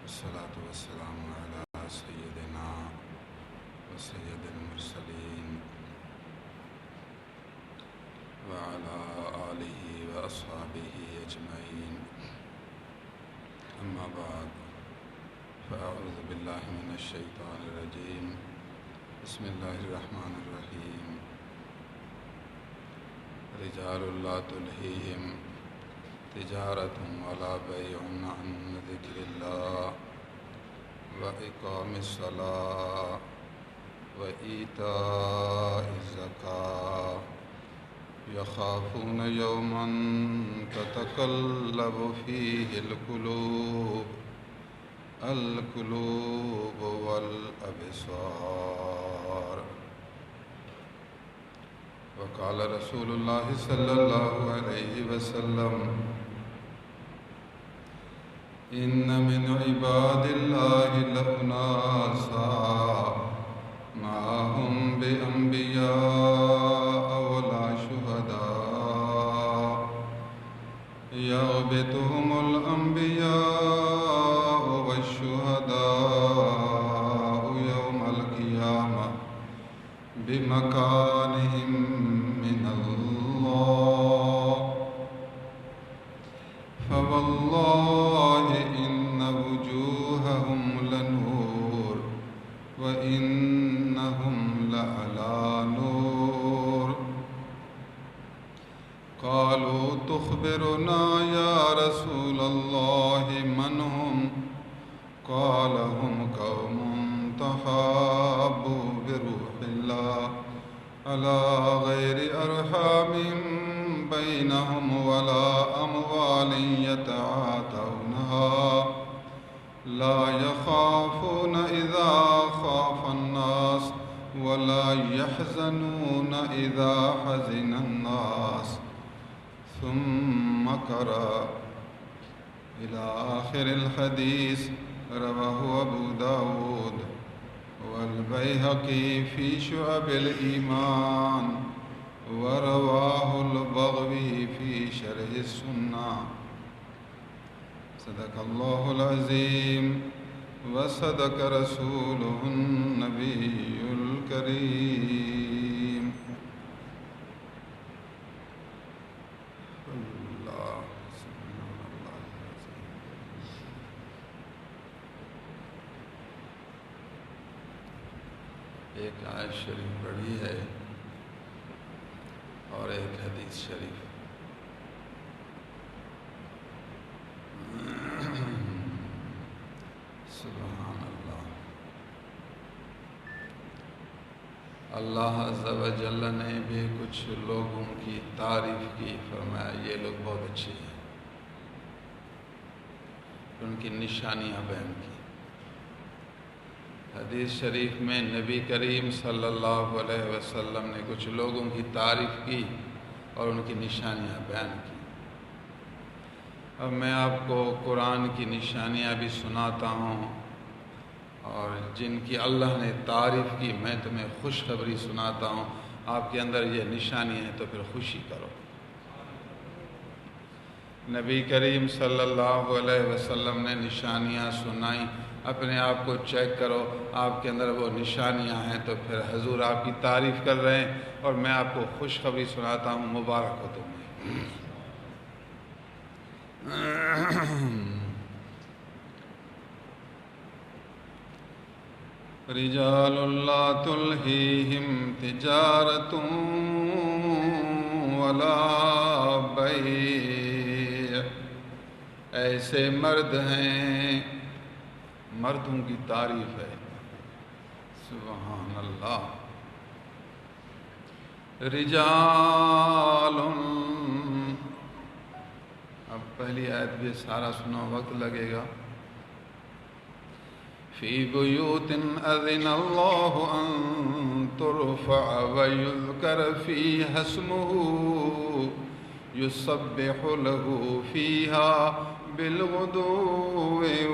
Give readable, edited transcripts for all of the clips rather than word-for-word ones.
والصلاة والسلام على سيدنا وسيد المرسلين وعلى آله وأصحابه أجمعين. أما بعد، فأعوذ بالله من الشيطان الرجيم. بسم الله الرحمن الرحيم. رجال لا تلهيهم تجارة ولا بيع عن ذكر الله وإقام الصلاة وإيتاء الزكاة يخافون يوما تتقلب فيه القلوب والأبصار. وقال رسول الله صلى الله عليه وسلم: إن من عباد الله لأناسا ما هم بأنبياء ولا شهداء يغبطهم الأنبياء والشهداء يوم القيامة بمكانهم من الله. فوالله إن وجوههم لنور وإنهم لعلى نور. قالوا تخبرنا يا رسول الله من هم؟ قال هم قوم تحابوا بروح الله على غير أرحام بينهم ولا أموال يتعاطونها لا يخافون إذا خاف الناس ولا يحزنون إذا حزن الناس. ثم قرأ إلى آخر الحديث. رواه أبو داود والبيهقي في شعب الإيمان ورواه البغوي في شرح السنة. صدق الله العظيم وصدق رسوله النبي الكريم. ایک آیت شریف پڑھی ہے اور ایک حدیث شریف. سبحان اللہ. اللہ عز و جل نے بھی کچھ لوگوں کی تعریف کی، فرمایا یہ لوگ بہت اچھے ہیں. ان کی نشانیاں بیان کی. حدیث شریف میں نبی کریم صلی اللہ علیہ وسلم نے کچھ لوگوں کی تعریف کی اور ان کی نشانیاں بیان کی. اب میں آپ کو قرآن کی نشانیاں بھی سناتا ہوں، اور جن کی اللہ نے تعریف کی میں تمہیں خوشخبری سناتا ہوں. آپ کے اندر یہ نشانیاں ہیں تو پھر خوشی کرو. نبی کریم صلی اللہ علیہ وسلم نے نشانیاں سنائیں. اپنے آپ کو چیک کرو، آپ کے اندر وہ نشانیاں ہیں تو پھر حضور آپ کی تعریف کر رہے ہیں اور میں آپ کو خوشخبری سناتا ہوں. مبارک ہو تمہیں. رجال لا تلہیہم تجارۃ ولا بیع. ایسے مرد ہیں، مردوں کی تعریف ہے. سبحان اللہ. رجال، اب پہلی آیت بھی سارا سنو، وقت لگے گا. فی بیوت اذن اللہ ان ترفع ویذکر فیہا اسمہ یسبح لہ فیہا بالغدو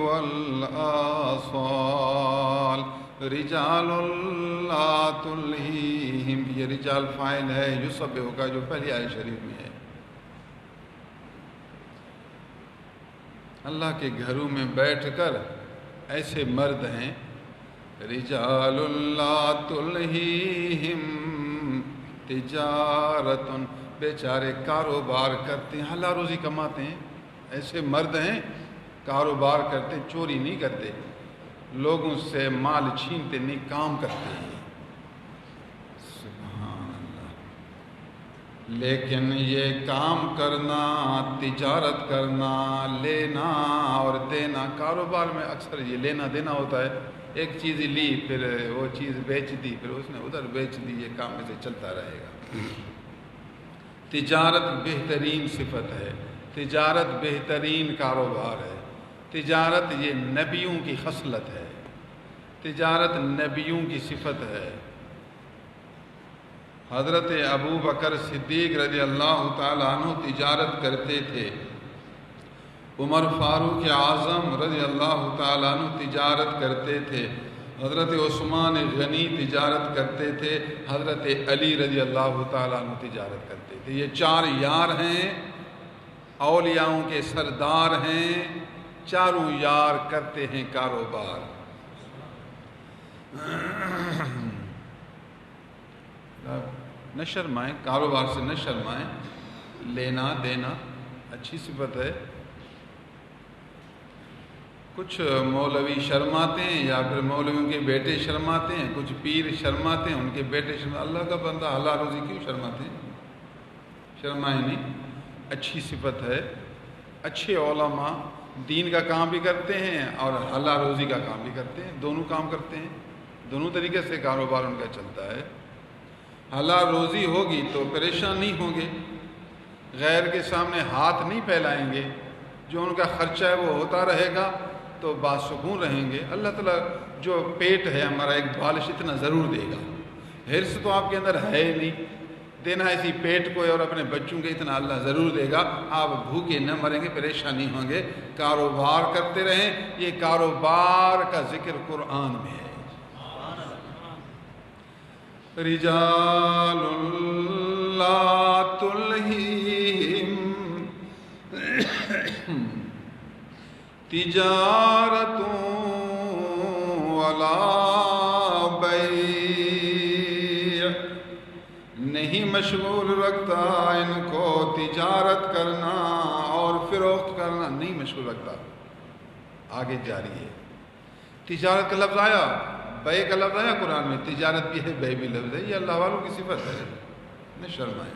والآصال. رجال لا تلہیہم، یہ رجال فاعل ہے، یسبح کا جو پہلی آیت شریف میں ہے. اللہ کے گھروں میں بیٹھ کر ایسے مرد ہیں رجال لا تلہیہم تجارت، بیچارے کاروبار کرتے ہیں، حلال روزی کماتے ہیں. ایسے مرد ہیں کاروبار کرتے، چوری نہیں کرتے، لوگوں سے مال چھینتے نہیں، کام کرتے ہیں. سبحان اللہ. لیکن یہ کام کرنا، تجارت کرنا، لینا اور دینا، کاروبار میں اکثر یہ لینا دینا ہوتا ہے. ایک چیز لی پھر وہ چیز بیچ دی، پھر اس نے ادھر بیچ دی، یہ کام ایسے چلتا رہے گا. تجارت بہترین صفت ہے، تجارت بہترین کاروبار ہے. تجارت یہ نبیوں کی خصلت ہے، تجارت نبیوں کی صفت ہے. حضرت ابو بکر صدیق رضی اللہ تعالیٰ عنہ تجارت کرتے تھے، عمر فاروق اعظم رضی اللہ تعالیٰ عنہ تجارت کرتے تھے، حضرت عثمان غنی تجارت کرتے تھے، حضرت علی رضی اللہ تعالیٰ عنہ تجارت کرتے تھے. یہ 4 یار ہیں، اولیاؤں کے سردار ہیں، چاروں یار کرتے ہیں کاروبار. نہ شرمائیں، کاروبار سے نہ شرمائیں. لینا دینا اچھی صفت ہے. کچھ مولوی شرماتے ہیں یا پھر مولویوں کے بیٹے شرماتے ہیں، کچھ پیر شرماتے ہیں، ان کے بیٹے شرماتے. اللہ کا بندہ حلال روزی کیوں شرماتے ہیں؟ شرمائیں نہیں، اچھی صفت ہے. اچھے علماء دین کا کام بھی کرتے ہیں اور حلال روزی کا کام بھی کرتے ہیں، دونوں کام کرتے ہیں، دونوں طریقے سے کاروبار ان کا چلتا ہے. حلال روزی ہوگی تو پریشان نہیں ہوں گے، غیر کے سامنے ہاتھ نہیں پھیلائیں گے، جو ان کا خرچہ ہے وہ ہوتا رہے گا تو باسکون رہیں گے. اللہ تعالیٰ جو پیٹ ہے ہمارا ایک بالش اتنا ضرور دے گا. حرص تو آپ کے اندر ہے نہیں، دینا اسی پیٹ کو اور اپنے بچوں کے اتنا اللہ ضرور دے گا. آپ بھوکے نہ مریں گے، پریشان نہیں ہوں گے. کاروبار کرتے رہیں. یہ کاروبار کا ذکر قرآن میں ہے. رجال لا تلہیہم تجارت ولا بیع، نہیں مشغول رکھتا ان کو تجارت کرنا اور فروخت کرنا، نہیں مشغول رکھتا. آگے جاری ہے. تجارت کا لفظ آیا، بے کا لفظ آیا قرآن میں، تجارت بھی ہے، بے بھی لفظ ہے. یہ اللہ والوں کی صفت ہے، نہ شرمائیں.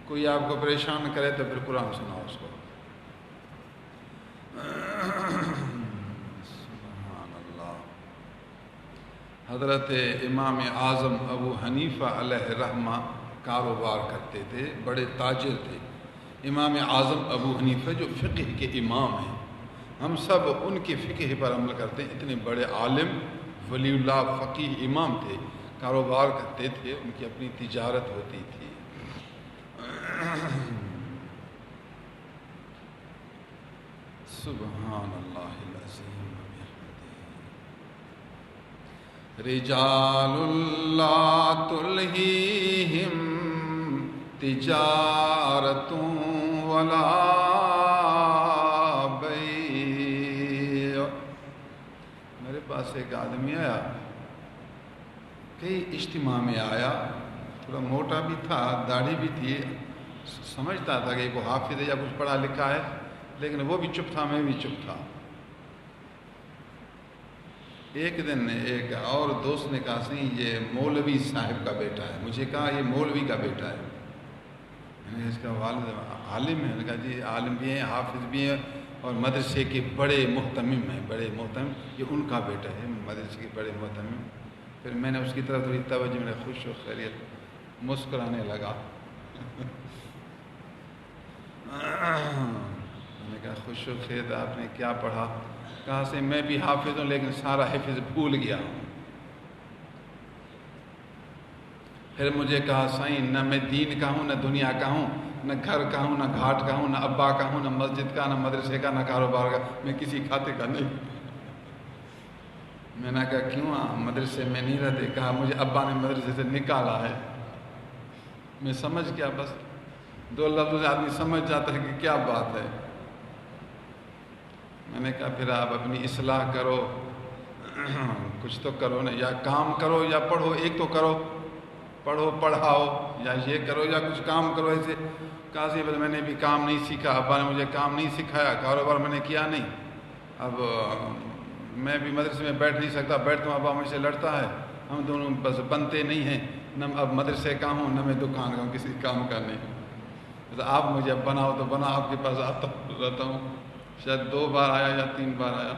کوئی آپ کو پریشان کرے تو پھر قرآن سناؤ اس کو. سبحان اللہ. حضرت امام اعظم ابو حنیفہ علیہ رحمہ کاروبار کرتے تھے، بڑے تاجر تھے. امام اعظم ابو حنیفہ جو فقہ کے امام ہیں، ہم سب ان کے فقہ پر عمل کرتے ہیں. اتنے بڑے عالم، ولی اللہ، فقیہ، امام تھے، کاروبار کرتے تھے، ان کی اپنی تجارت ہوتی تھی. سبحان اللہ العظیم. رجال لا تلہیہم تجارت ولا بیع. میرے پاس ایک آدمی آیا، کئی اجتماع میں آیا، تھوڑا موٹا بھی تھا، داڑھی بھی تھی. سمجھتا تھا کہ وہ حافظ ہے یا کچھ پڑھا لکھا ہے، لیکن وہ بھی چپ تھا، میں بھی چپ تھا. ایک دن ایک اور دوست نے کہا سی یہ مولوی صاحب کا بیٹا ہے. مجھے کہا یہ مولوی کا بیٹا ہے. میں نے اس کا والد عالم ہے. میں نے کہا جی عالم بھی ہیں، حافظ بھی ہیں اور مدرسے کے بڑے محتمم ہیں، بڑے محتمم. یہ ان کا بیٹا ہے، مدرسے کے بڑے محتمم. پھر میں نے اس کی طرف تھوڑی توجہ، میں نے خوش و خیریت مسکرانے لگا. میں نے کہا خوش و خیریت آپ نے کیا پڑھا؟ کہا سے میں بھی حافظ ہوں لیکن سارا حفظ بھول گیا ہوں. پھر مجھے کہا سائیں نہ میں دین کا ہوں، نہ دنیا کا ہوں، نہ گھر کا ہوں، نہ گھاٹ کا ہوں، نہ ابا کا ہوں، نہ مسجد کا، نہ مدرسے کا، نہ کاروبار کا. میں کسی کھاتے کا نہیں. میں نے کہا کیوں مدرسے میں نہیں رہتے؟ کہا مجھے ابا نے مدرسے سے نکالا ہے. میں سمجھ گیا، بس 2 لفظ آدمی سمجھ جاتا ہے کہ کیا بات ہے. میں نے کہا پھر آپ اپنی اصلاح کرو، کچھ تو کرو نا، یا کام کرو یا پڑھو، ایک تو کرو، پڑھو پڑھاؤ، یا یہ کرو یا کچھ کام کرو۔ ایسے قاضی بل میں نے بھی کام نہیں سیکھا، ابا نے مجھے کام نہیں سکھایا، کاروبار میں نے کیا نہیں، اب میں بھی مدرسے میں بیٹھ نہیں سکتا، بیٹھتا ہوں ابا مجھ سے لڑتا ہے، ہم دونوں بس بنتے نہیں ہیں، نہ اب مدرسے کا ہوں نہ میں دکان کا ہوں، کسی کام کا نہیں۔ آپ مجھے اب بناؤ تو بنا، آپ کے پاس آتا رہتا ہوں، شاید 2 بار آیا یا 3 بار آیا۔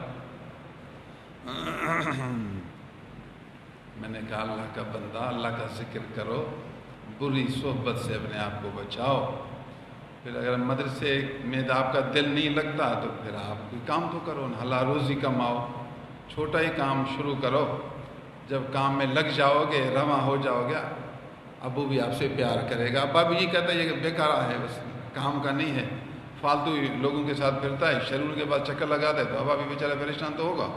میں نے کہا اللہ کا بندہ، اللہ کا ذکر کرو، بری صحبت سے اپنے آپ کو بچاؤ، پھر اگر مدرسے میں آپ کا دل نہیں لگتا تو پھر آپ کوئی کام تو کرو، حلال روزی کماؤ، چھوٹا ہی کام شروع کرو، جب کام میں لگ جاؤ گے، رواں ہو جاؤ گے، ابو بھی آپ سے پیار کرے گا۔ ابا بھی یہ کہتا ہے یہ بیکارہ ہے، بس کام کا نہیں ہے، فالتو لوگوں کے ساتھ پھرتا ہے، شرور کے بعد چکر لگاتا ہے، تو ابا بھی بیچارہ پریشان تو ہوگا۔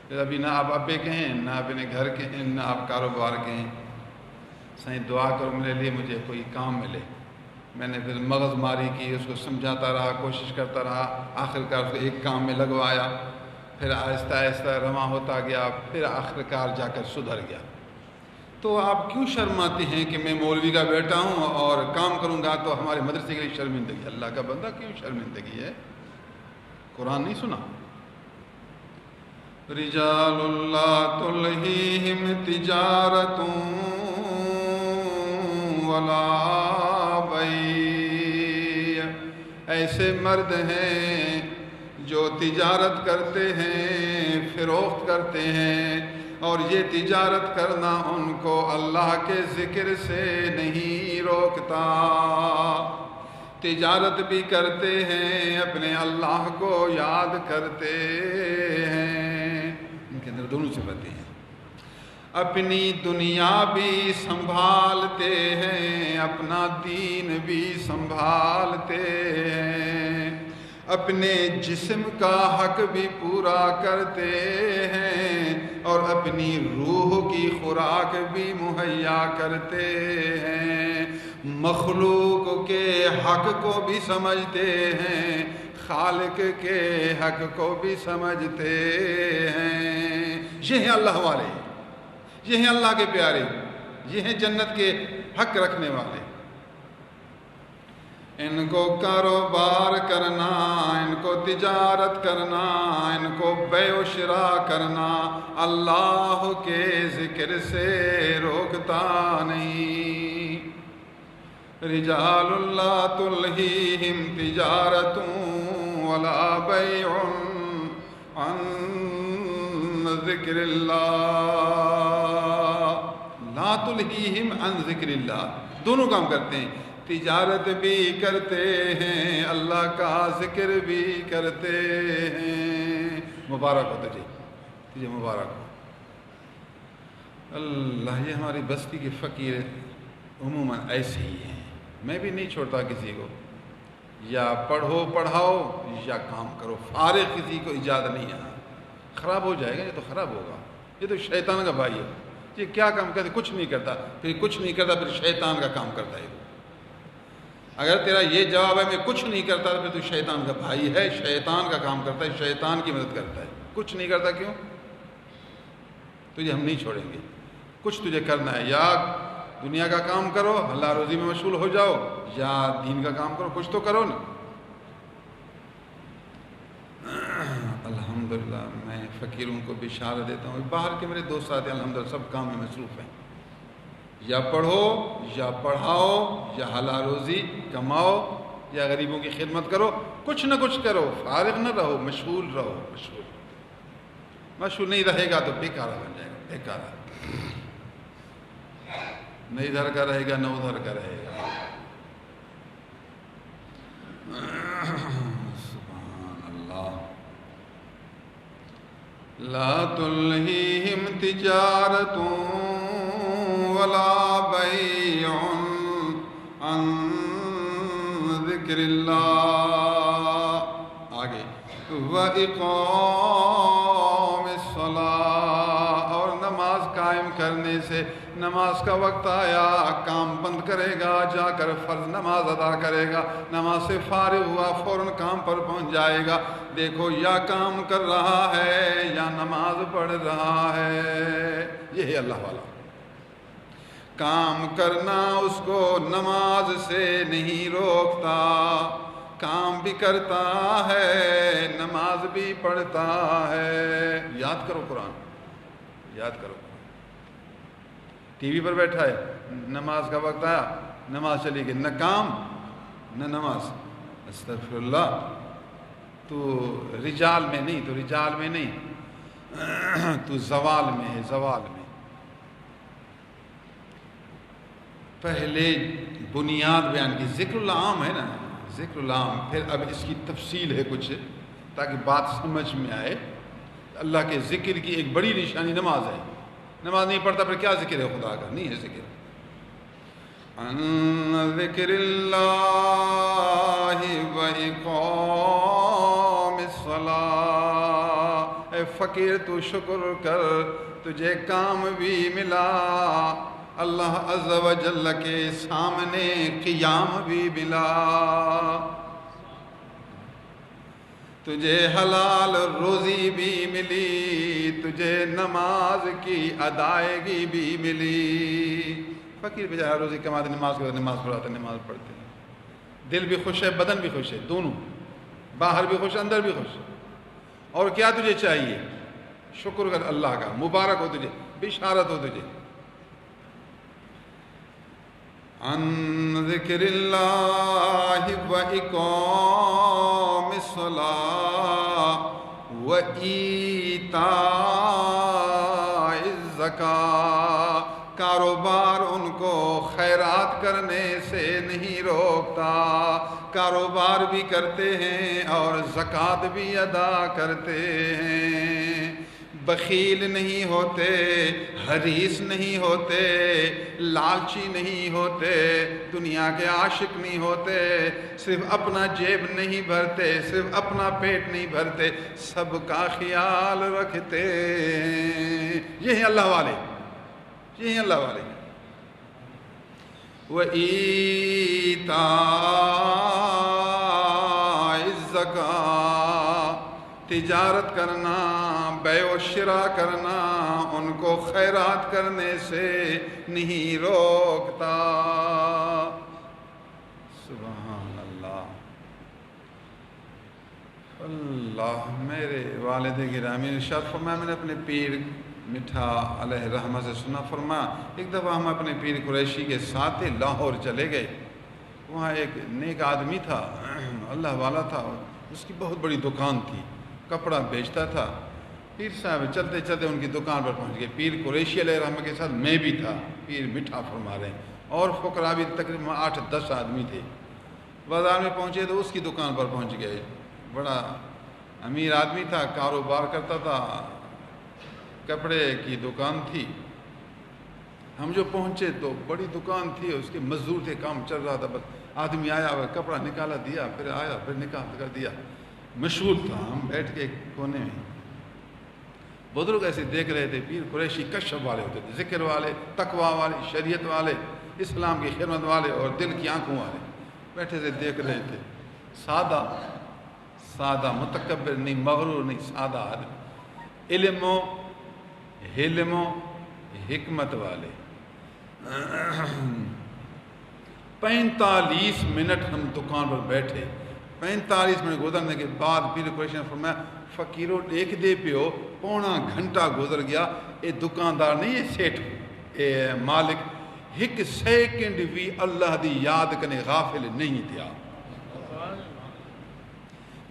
پھر ابھی نہ آپ ابے کے ہیں، نہ اپنے گھر کے ہیں، نہ آپ کاروبار کے ہیں۔ سائیں دعا کرو میرے لیے مجھے کوئی کام ملے۔ میں نے پھر مغز ماری کی، اس کو سمجھاتا رہا، کوشش کرتا رہا، آخرکار اس کو ایک کام میں لگوایا، پھر آہستہ آہستہ رواں ہوتا گیا، پھر آخرکار جا کر سدھر گیا۔ تو آپ کیوں شرماتے ہیں کہ میں مولوی کا بیٹا ہوں اور کام کروں گا تو ہمارے مدرسے کے لیے شرمندگی؟ اللہ کا بندہ کیوں شرمندگی ہے؟ قرآن نہیں سنا؟ رجال لا تلہیہم تجارت ولا بیع، ایسے مرد ہیں جو تجارت کرتے ہیں، فروخت کرتے ہیں، اور یہ تجارت کرنا ان کو اللہ کے ذکر سے نہیں روکتا۔ تجارت بھی کرتے ہیں، اپنے اللہ کو یاد کرتے ہیں، ان کے اندر دونوں صفتیں ہیں۔ اپنی دنیا بھی سنبھالتے ہیں، اپنا دین بھی سنبھالتے ہیں، اپنے جسم کا حق بھی پورا کرتے ہیں، اور اپنی روح کی خوراک بھی مہیا کرتے ہیں، مخلوق کے حق کو بھی سمجھتے ہیں، خالق کے حق کو بھی سمجھتے ہیں۔ یہ ہیں اللہ والے، یہ ہیں اللہ کے پیارے، یہ ہیں جنت کے حق رکھنے والے۔ ان کو کاروبار کرنا، ان کو تجارت کرنا، ان کو بیع و شراء کرنا اللہ کے ذکر سے روکتا نہیں۔ رجال لا تلہیہم تجارت ولا بیع عن ذکر اللہ، لا تلہیہم عن ذکر اللہ، دونوں کام کرتے ہیں، تجارت بھی کرتے ہیں، اللہ کا ذکر بھی کرتے ہیں۔ مبارک ہو تجھے مبارک ہو اللہ۔ یہ ہماری بستی کے فقیر عموماً ایسے ہی ہیں، میں بھی نہیں چھوڑتا کسی کو، یا پڑھو پڑھاؤ یا کام کرو، فارغ کسی کو اجازت نہیں ہے۔ خراب ہو جائے گا، یہ تو خراب ہوگا، یہ تو شیطان کا بھائی ہے۔ یہ کیا کام کرتے؟ کچھ نہیں کرتا، پھر کچھ نہیں کرتا، پھر شیطان کا کام کرتا ہے۔ اگر تیرا یہ جواب ہے میں کچھ نہیں کرتا تو پھر تو شیطان کا بھائی ہے، شیطان کا کام کرتا ہے، شیطان کی مدد کرتا ہے۔ کچھ نہیں کرتا کیوں؟ تجھے ہم نہیں چھوڑیں گے، کچھ تجھے کرنا ہے، یا دنیا کا کام کرو، اللہ روزی میں مشغول ہو جاؤ، یا دین کا کام کرو، کچھ تو کرو نا۔ الحمدللہ میں فقیروں کو بشارت دیتا ہوں، باہر کے میرے دوست آتے ہیں، الحمدللہ سب کام میں مصروف ہیں، یا پڑھو یا پڑھاؤ یا حلال روزی کماؤ یا غریبوں کی خدمت کرو، کچھ نہ کچھ کرو، فارغ نہ رہو، مشغول رہو۔ مشغول نہیں رہے گا تو بیکارہ بن جائے گا، بیکارہ، نہ ادھر کا رہے گا نہ ادھر کا رہے گا۔ سبحان اللہ۔ لا تلہیہم تجارت ولا بیع عن ذکر اللہ، آگے وَإِقَامِ الصَّلَاةِ، اور نماز قائم کرنے سے نماز کا وقت آیا کام بند کرے گا، جا کر فرض نماز ادا کرے گا، نماز سے فارغ ہوا فوراً کام پر پہنچ جائے گا۔ دیکھو یا کام کر رہا ہے یا نماز پڑھ رہا ہے، یہ ہے اللہ والا۔ کام کرنا اس کو نماز سے نہیں روکتا، کام بھی کرتا ہے نماز بھی پڑھتا ہے۔ یاد کرو قرآن، یاد کرو۔ ٹی وی پر بیٹھا ہے، نماز کا وقت آیا نماز چلی گئی، نہ کام نہ نماز۔ استغفر اللہ۔ تو رجال میں نہیں، تو رجال میں نہیں، تو زوال میں ہے، زوال میں۔ پہلے بنیاد بیان کی، ذکر العام ہے نا، ذکر العام، پھر اب اس کی تفصیل ہے کچھ تاکہ بات سمجھ میں آئے۔ اللہ کے ذکر کی ایک بڑی نشانی نماز ہے، نماز نہیں پڑھتا پھر کیا ذکر ہے خدا کا؟ نہیں ہے ذکر۔ ان ذکر اللہ و اقام الصلاۃ، اے فقیر تو شکر کر، تجھے کام بھی ملا، اللہ عز و جل کے سامنے قیام بھی ملا، تجھے حلال روزی بھی ملی، تجھے نماز کی ادائیگی بھی ملی۔ فقیر بیچارہ روزی کماتے، نماز پڑھتے، نماز پڑھاتے، نماز پڑھتے، دل بھی خوش ہے بدن بھی خوش ہے، دونوں، باہر بھی خوش اندر بھی خوش۔ اور کیا تجھے چاہیے؟ شکر کر اللہ کا، مبارک ہو تجھے، بشارت ہو تجھے۔ عن ذکر اللہ و اقام الصلاۃ و ایتاء الزکاۃ، کاروبار ان کو خیرات کرنے سے نہیں روکتا، کاروبار بھی کرتے ہیں اور زکوٰۃ بھی ادا کرتے ہیں، بخیل نہیں ہوتے، حریص نہیں ہوتے، لالچی نہیں ہوتے، دنیا کے عاشق نہیں ہوتے، صرف اپنا جیب نہیں بھرتے، صرف اپنا پیٹ نہیں بھرتے، سب کا خیال رکھتے ہیں۔ یہ ہیں اللہ والے، یہ ہیں اللہ والے۔ وَإِيتَاءِ الزَّكَاةِ، تجارت کرنا، بیع و شراء کرنا ان کو خیرات کرنے سے نہیں روکتا۔ سبحان اللہ۔ اللہ، میرے والد گرامی نے ارشاد فرمایا، میں نے اپنے پیر میٹھا علیہ رحمہ سے سنا، فرمایا ایک دفعہ ہم اپنے پیر قریشی کے ساتھ لاہور چلے گئے، وہاں ایک نیک آدمی تھا، اللہ والا تھا، اس کی بہت بڑی دکان تھی، کپڑا بیچتا تھا۔ پیر صاحب چلتے چلتے ان کی دکان پر پہنچ گئے، پیر قریشی علیہ رحمہ کے ساتھ میں بھی تھا، پیر میٹھا فرما رہے ہیں، اور فقراء بھی تقریباً 8-10 آدمی تھے۔ بازار میں پہنچے تو اس کی دکان پر پہنچ گئے، بڑا امیر آدمی تھا، کاروبار کرتا تھا، کپڑے کی دکان تھی۔ ہم جو پہنچے تو بڑی دکان تھی، اس کے مزدور تھے، کام چل رہا تھا، بس آدمی آیا ہوا کپڑا نکالا دیا، پھر آیا پھر نکال کر دیا، مشغول تھا۔ ہم بیٹھ کے کونے میں، بزرگ ایسے دیکھ رہے تھے، پیر قریشی کشف والے ہوتے تھے، ذکر والے، تقوی والے، شریعت والے، اسلام کی خدمت والے اور دل کی آنکھوں والے، بیٹھے سے دیکھ رہے تھے، سادہ سادہ، متکبر نہیں، مغرور نہیں، سادہ آدمی، علم و حلم و حکمت والے۔ 45 منٹ ہم دکان پر بیٹھے، 45 منٹ گزرنے کے بعد پیر قریشی نے فرمایا، فقیرو دیکھ دے پیو، پونا گھنٹہ گزر گیا، اے دکاندار نہیں، اے سیٹھ، اے مالک ایک سیکنڈ بھی اللہ دی یاد کنے غافل نہیں تھیا۔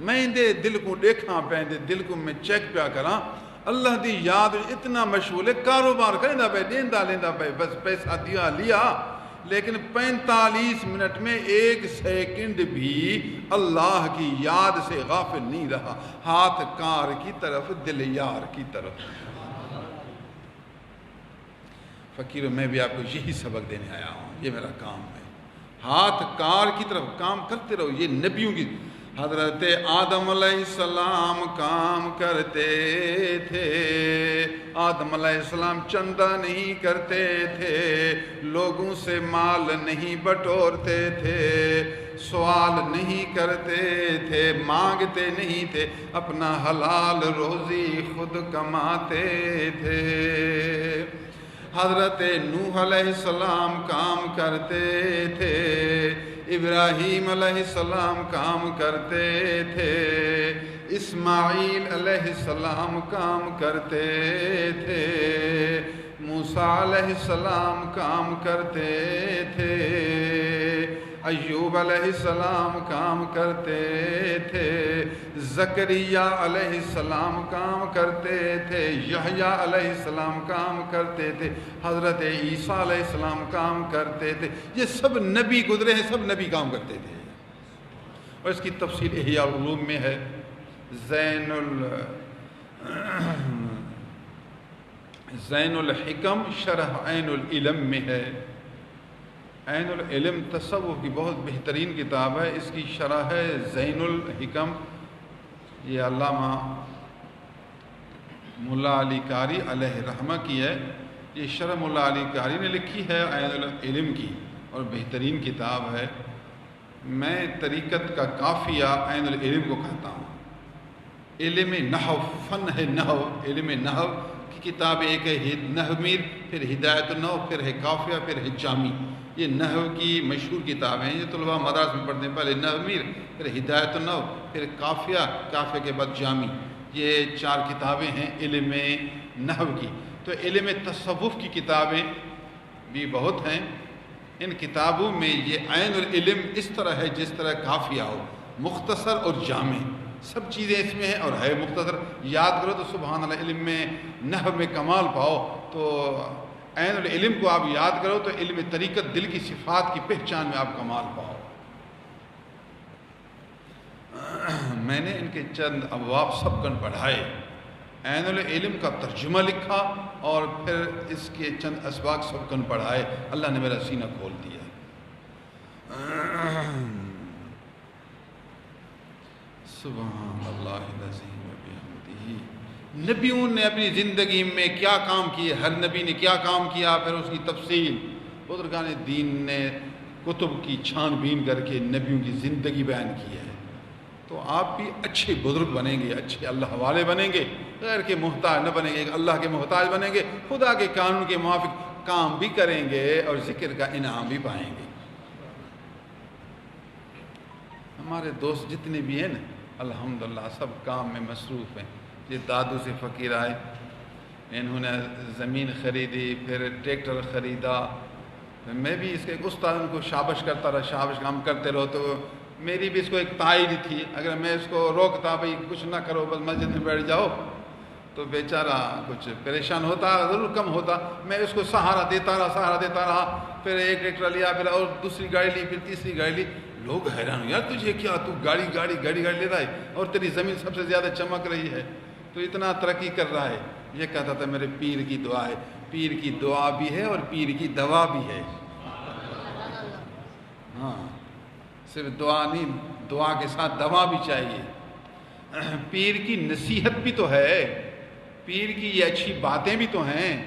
میں دے دل کو دیکھاں پہ، دے دل کو میں چیک پیا کراں، اللہ دی یاد اتنا مشغول ہے، کاروبار کریں پہ، دیندا لیندہ پہ، بس پیسہ دیا لیا، لیکن 45 منٹ میں 1 سیکنڈ بھی اللہ کی یاد سے غافل نہیں رہا، ہاتھ کار کی طرف، دل یار کی طرف۔ فقیروں، میں بھی آپ کو یہی سبق دینے آیا ہوں، یہ میرا کام ہے، ہاتھ کار کی طرف کام کرتے رہو، یہ نبیوں کی، حضرت آدم علیہ السلام کام کرتے تھے، آدم علیہ السلام چندہ نہیں کرتے تھے، لوگوں سے مال نہیں بٹورتے تھے، سوال نہیں کرتے تھے، مانگتے نہیں تھے، اپنا حلال روزی خود کماتے تھے۔ حضرت نوح علیہ السلام کام کرتے تھے، ابراہیم علیہ السلام کام کرتے تھے، اسماعیل علیہ السلام کام کرتے تھے، موسیٰ علیہ السلام کام کرتے تھے، ایوب علیہ السلام کام کرتے تھے، زکریا علیہ السلام کام کرتے تھے، یحییٰ علیہ السلام کام کرتے تھے، حضرت عیسیٰ علیہ السلام کام کرتے تھے۔ یہ سب نبی گزرے ہیں، سب نبی کام کرتے تھے، اور اس کی تفصیل احیاء العلوم میں ہے، زین الحکم شرح عین العلم میں ہے۔ عین العلم تصوف کی بہت بہترین کتاب ہے، اس کی شرح ہے زین الحکم، یہ علامہ ملا علی قاری علیہ رحمہ کی ہے، یہ شرح ملا علی قاری نے لکھی ہے عین العلم کی، اور بہترین کتاب ہے۔ میں طریقت کا قافیہ عین العلم کو کہتا ہوں۔ علم نحو، فن ہے نحو، علم نحو کی کتاب ایک ہے نحومیر، پھر ہدایت النحو، پھر ہے قافیہ، پھر ہے جامی۔ یہ نحو کی مشہور کتابیں ہیں، یہ طلباء مدارس میں پڑھتے ہیں، پہلے نحومیر، پھر ہدایت النحو، پھر قافیہ، قافیہ کے بعد جامی۔ یہ 4 کتابیں ہیں علم نحو کی۔ تو علم تصوف کی کتابیں بھی بہت ہیں، ان کتابوں میں یہ عین العلم اس طرح ہے جس طرح قافیہ ہو، مختصر اور جامع، سب چیزیں اس میں ہیں اور ہے مختصر، یاد کرو تو سبحان اللہ، علم میں نحو میں کمال پاؤ۔ تو عین العلم کو آپ یاد کرو تو علم طریقت، دل کی صفات کی پہچان میں آپ کمال پاؤ۔ میں نے ان کے چند ابواب سبقاً پڑھائے، عین العلم کا ترجمہ لکھا اور پھر اس کے چند اسباق سبقاً پڑھائے، اللہ نے میرا سینہ کھول دیا۔ سبحان اللہ العظیم وبحمدہ۔ نبیوں نے اپنی زندگی میں کیا کام کیے، ہر نبی نے کیا کام کیا، پھر اس کی تفصیل بزرگان دین نے کتب کی چھان بین کر کے نبیوں کی زندگی بیان کی ہے۔ تو آپ بھی اچھے بزرگ بنیں گے، اچھے اللہ والے بنیں گے، غیر کے محتاج نہ بنیں گے، اللہ کے محتاج بنیں گے، خدا کے قانون کے موافق کام بھی کریں گے اور ذکر کا انعام بھی پائیں گے۔ ہمارے دوست جتنے بھی ہیں نا، الحمدللہ سب کام میں مصروف ہیں۔ یہ دادو سے فقیر آئے، انہوں نے زمین خریدی، پھر ٹریکٹر خریدا، میں بھی اس کے ایک استاد ان کو شابش کرتا رہا، شابش کام کرتے رہو، تو میری بھی اس کو ایک تائید تھی، اگر میں اس کو روکتا بھائی کچھ نہ کرو بس مسجد میں بیٹھ جاؤ، تو بیچارہ کچھ پریشان ہوتا، ضرور کم ہوتا، میں اس کو سہارا دیتا رہا، پھر ایک ٹریکٹر لیا، پھر اور دوسری گاڑی لی، پھر تیسری گاڑی لی۔ لوگ حیران، یار تجھے کیا، تو گاڑی لے رہا ہے اور تیری زمین سب سے زیادہ چمک رہی ہے، تو اتنا ترقی کر رہا ہے۔ یہ کہتا تھا میرے پیر کی دعا ہے، پیر کی دعا بھی ہے اور پیر کی دوا بھی ہے۔ ہاں، صرف دعا نہیں، دعا کے ساتھ دوا بھی چاہیے۔ پیر کی نصیحت بھی تو ہے، پیر کی یہ اچھی باتیں بھی تو ہیں،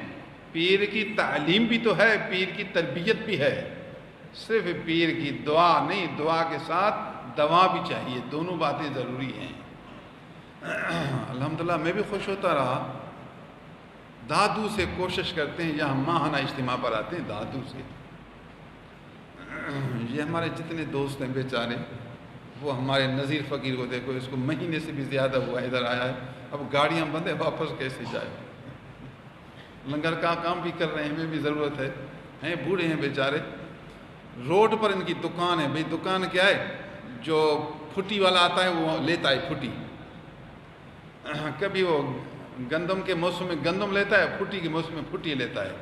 پیر کی تعلیم بھی تو ہے، پیر کی تربیت بھی ہے، صرف پیر کی دعا نہیں، دعا کے ساتھ دوا بھی چاہیے، دونوں باتیں ضروری ہیں۔ الحمدللہ میں بھی خوش ہوتا رہا، دادو سے کوشش کرتے ہیں، یہاں ماہانہ اجتماع پر آتے ہیں دادو سے۔ یہ ہمارے جتنے دوست ہیں بیچارے، وہ ہمارے نذیر فقیر کو دیکھو، اس کو مہینے سے بھی زیادہ ہوا ادھر آیا ہے، اب گاڑیاں بند ہیں، واپس کیسے جائے؟ لنگر کا کام بھی کر رہے ہیں، ہمیں بھی ضرورت ہے، ہیں بوڑھے ہیں بیچارے، روڈ پر ان کی دکان ہے، بھئی دکان کیا ہے، جو پھٹی والا آتا ہے وہ لیتا ہے پھٹی، کبھی وہ گندم کے موسم میں گندم لیتا ہے، پھٹی کے موسم میں پھٹی لیتا ہے،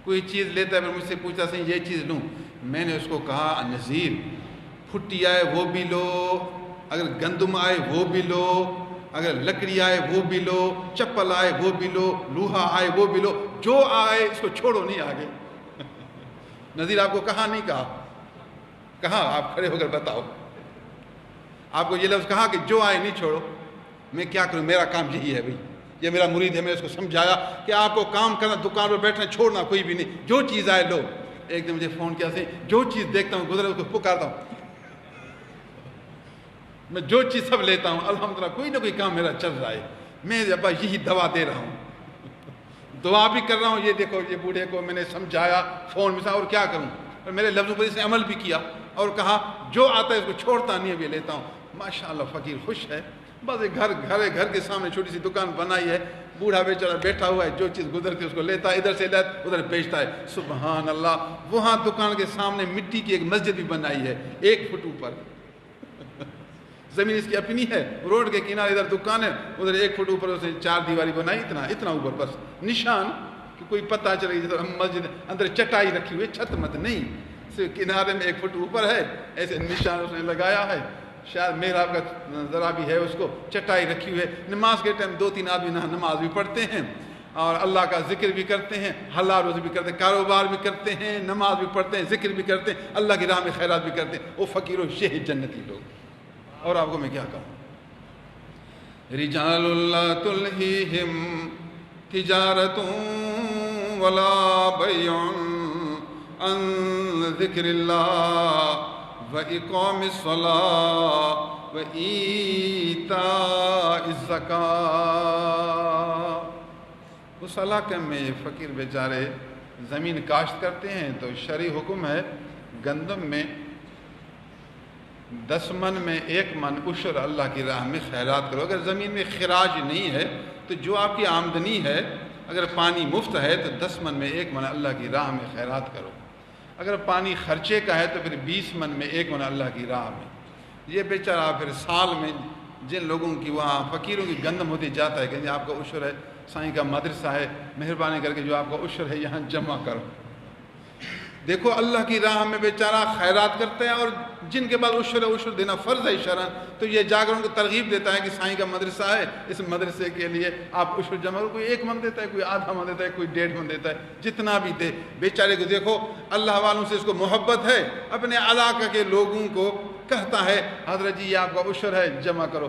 کوئی چیز لیتا ہے، پھر مجھ سے پوچھتا ہے یہ چیز لوں، میں نے اس کو کہا نذیر پھٹی آئے وہ بھی لو، اگر گندم آئے وہ بھی لو، اگر لکڑی آئے وہ بھی لو، چپل آئے وہ بھی لو، لوہا آئے وہ بھی لو، جو آئے اس کو چھوڑو نہیں آگے۔ نذیر آپ کو کہا نہیں کہا، کہا آپ کھڑے ہو کر بتاؤ۔ آپ کو یہ لفظ کہا کہ جو آئے نہیں چھوڑو، میں کیا کروں، میرا کام یہی ہے بھائی، یہ میرا مرید ہے، میں اس کو سمجھایا کہ آپ کو کام کرنا، دکان پر بیٹھنا، چھوڑنا کوئی بھی نہیں، جو چیز آئے لو۔ ایک دن مجھے فون کیا سے، جو چیز دیکھتا ہوں گزرے اس کو پکارتا ہوں، میں جو چیز سب لیتا ہوں، الحمدللہ کوئی نہ کوئی کام میرا چل رہا ہے، میں ابا یہی دوا دے رہا ہوں، دعا بھی کر رہا ہوں۔ یہ دیکھو یہ بوڑھے کو میں نے سمجھایا فون میں، اور کیا کروں، اور میرے لفظوں پر اس نے عمل بھی کیا اور کہا جو آتا ہے اس کو چھوڑتا نہیں ہے، بھی لیتا ہوں۔ ماشاءاللہ فقیر خوش ہے، بس ایک گھر کے سامنے چھوٹی سی دکان بنائی ہے، بوڑھا بیچارہ بیٹھا ہوا ہے، جو چیز گزرتی ہے اس کو لیتا ہے، ادھر سے لیتا ادھر بیچتا ہے۔ سبحان اللہ، وہاں دکان کے سامنے مٹی کی ایک مسجد بھی بنائی ہے، 1 فٹ اوپر، زمین اس کی اپنی ہے، روڈ کے کنارے ادھر دکان ہے، ادھر 1 فٹ اوپر اسے 4 دیواری بنائی، اتنا اوپر، بس نشان کہ کوئی پتہ چلے جیسے مسجد اندر چٹائی رکھی ہوئی ہے، چھت مت نہیں، صرف کنارے میں 1 فٹ اوپر ہے، ایسے نشان اس نے لگایا ہے، شاید محراب کا ذرا بھی ہے، اس کو چٹائی رکھی ہوئی ہے۔ نماز کے ٹائم 2-3 آدمی نماز بھی پڑھتے ہیں اور اللہ کا ذکر بھی کرتے ہیں، حلال روزی بھی کرتے ہیں، کاروبار بھی کرتے ہیں، نماز بھی پڑھتے ہیں، ذکر بھی کرتے ہیں، اللہ کی راہ میں خیرات بھی کرتے ہیں۔ وہ فقیر و یہ جنتی لوگ۔ اور آپ کو میں کیا کہوں، رجال اللہ تلہیہم تجارت ولا بیع عن ذکر اللہ وإقام الصلاة وإیتاء الزکاة۔ اس علاقے میں فقیر بیچارے زمین کاشت کرتے ہیں تو شرعی حکم ہے گندم میں 10 من میں 1 من عشر اللہ کی راہ میں خیرات کرو۔ اگر زمین میں خراج نہیں ہے تو جو آپ کی آمدنی ہے، اگر پانی مفت ہے تو 10 من میں 1 من اللہ کی راہ میں خیرات کرو، اگر پانی خرچے کا ہے تو پھر 20 من میں 1 من اللہ کی راہ میں۔ یہ بیچارہ پھر سال میں جن لوگوں کی وہاں فقیروں کی گندم ہوتی جاتا ہے کہ آپ کا عشر ہے، سائیں کا مدرسہ ہے، مہربانی کر کے جو آپ کا عشر ہے یہاں جمع کرو۔ دیکھو اللہ کی راہ میں بیچارہ خیرات کرتا ہے، اور جن کے بعد عشر دینا فرض ہے شرعاً، تو یہ جا کر ان کو ترغیب دیتا ہے کہ سائیں کا مدرسہ ہے، اس مدرسے کے لیے آپ عشر جمع کرو۔ کوئی 1 من دیتا ہے، کوئی آدھا من دیتا ہے، کوئی 1.5 من دیتا ہے، جتنا بھی دے بیچارے کو۔ دیکھو اللہ والوں سے اس کو محبت ہے، اپنے علاقہ کے لوگوں کو کہتا ہے حضرت جی یہ آپ کا عشر ہے جمع کرو۔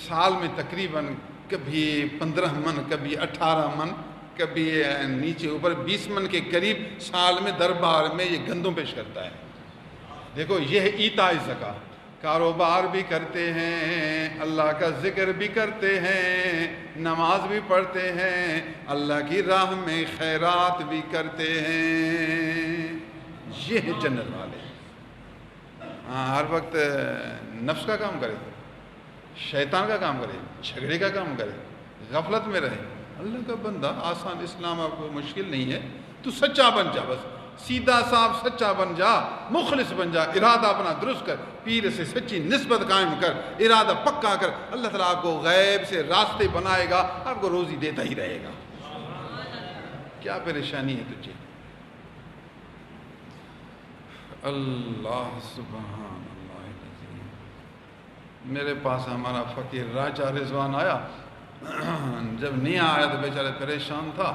سال میں تقریباً کبھی 15 من، کبھی 18 من، کبھی نیچے اوپر 20 من کے قریب سال میں دربار میں یہ گندم پیش کرتا ہے۔ دیکھو یہ ہے ایتاء زکاۃ، کاروبار بھی کرتے ہیں، اللہ کا ذکر بھی کرتے ہیں، نماز بھی پڑھتے ہیں، اللہ کی راہ میں خیرات بھی کرتے ہیں۔ یہ ہے جنت والے۔ ہر وقت نفس کا کام کرے، شیطان کا کام کرے، جھگڑے کا کام کرے، غفلت میں رہے۔ اللہ کا بندہ آسان، اسلام آپ کو مشکل نہیں ہے، تو سچا بن جا، بس سیدھا صاف سچا بن جا، مخلص بن جا، ارادہ اپنا درست کر، پیر سے سچی نسبت قائم کر، ارادہ پکا کر، اللہ تعالیٰ آپ کو غیب سے راستے بنائے گا، آپ کو روزی دیتا ہی رہے گا۔ کیا پریشانی ہے تجھے؟ اللہ سبحان اللہ العظیم۔ میرے پاس ہمارا فقیر راجہ رضوان آیا، جب نہیں آیا تو بیچارہ پریشان تھا،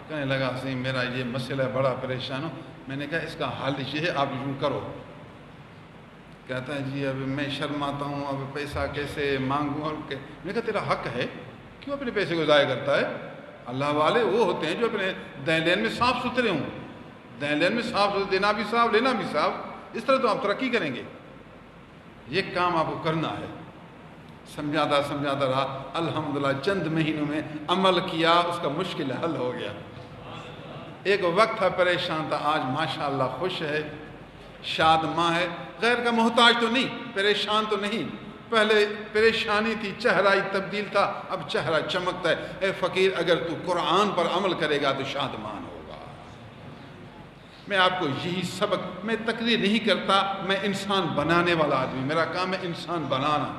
کہنے لگا سی میرا یہ مسئلہ ہے، بڑا پریشان ہوں۔ میں نے کہا اس کا حل یہ ہے، آپ یوں کرو۔ کہتا ہے جی اب میں شرماتا ہوں، اب پیسہ کیسے مانگوں؟ اور میں نے کہا تیرا حق ہے، کیوں اپنے پیسے کو ضائع کرتا ہے؟ اللہ والے وہ ہوتے ہیں جو اپنے دین لین میں صاف ستھرے ہوں، دین لین میں صاف ستھرے، دینا بھی صاف لینا بھی صاف، اس طرح تو آپ ترقی کریں گے۔ یہ کام آپ کو کرنا ہے۔ سمجھاتا رہا، الحمدللہ چند مہینوں میں عمل کیا، اس کا مشکل حل ہو گیا۔ ایک وقت تھا پریشان تھا، آج ماشاءاللہ خوش ہے، شاد ماں ہے، غیر کا محتاج تو نہیں، پریشان تو نہیں۔ پہلے پریشانی تھی، چہرہ ہی تبدیل تھا، اب چہرہ چمکتا ہے۔ اے فقیر اگر تو قرآن پر عمل کرے گا تو شادمان ہوگا۔ میں آپ کو یہی سبق، میں تقریر نہیں کرتا، میں انسان بنانے والا آدمی، میرا کام ہے انسان بنانا،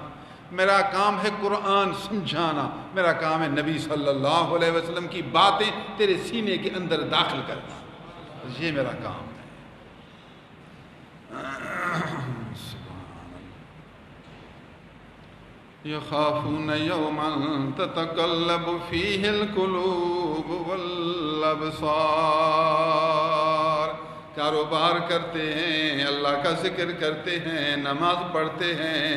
میرا کام ہے قرآن سمجھانا، میرا کام ہے نبی صلی اللہ علیہ وسلم کی باتیں تیرے سینے کے اندر داخل کرنا، یہ میرا کام ہے۔ یخافون یوما تتقلب فیہ القلوب والابصار۔ کاروبار کرتے ہیں، اللہ کا ذکر کرتے ہیں، نماز پڑھتے ہیں،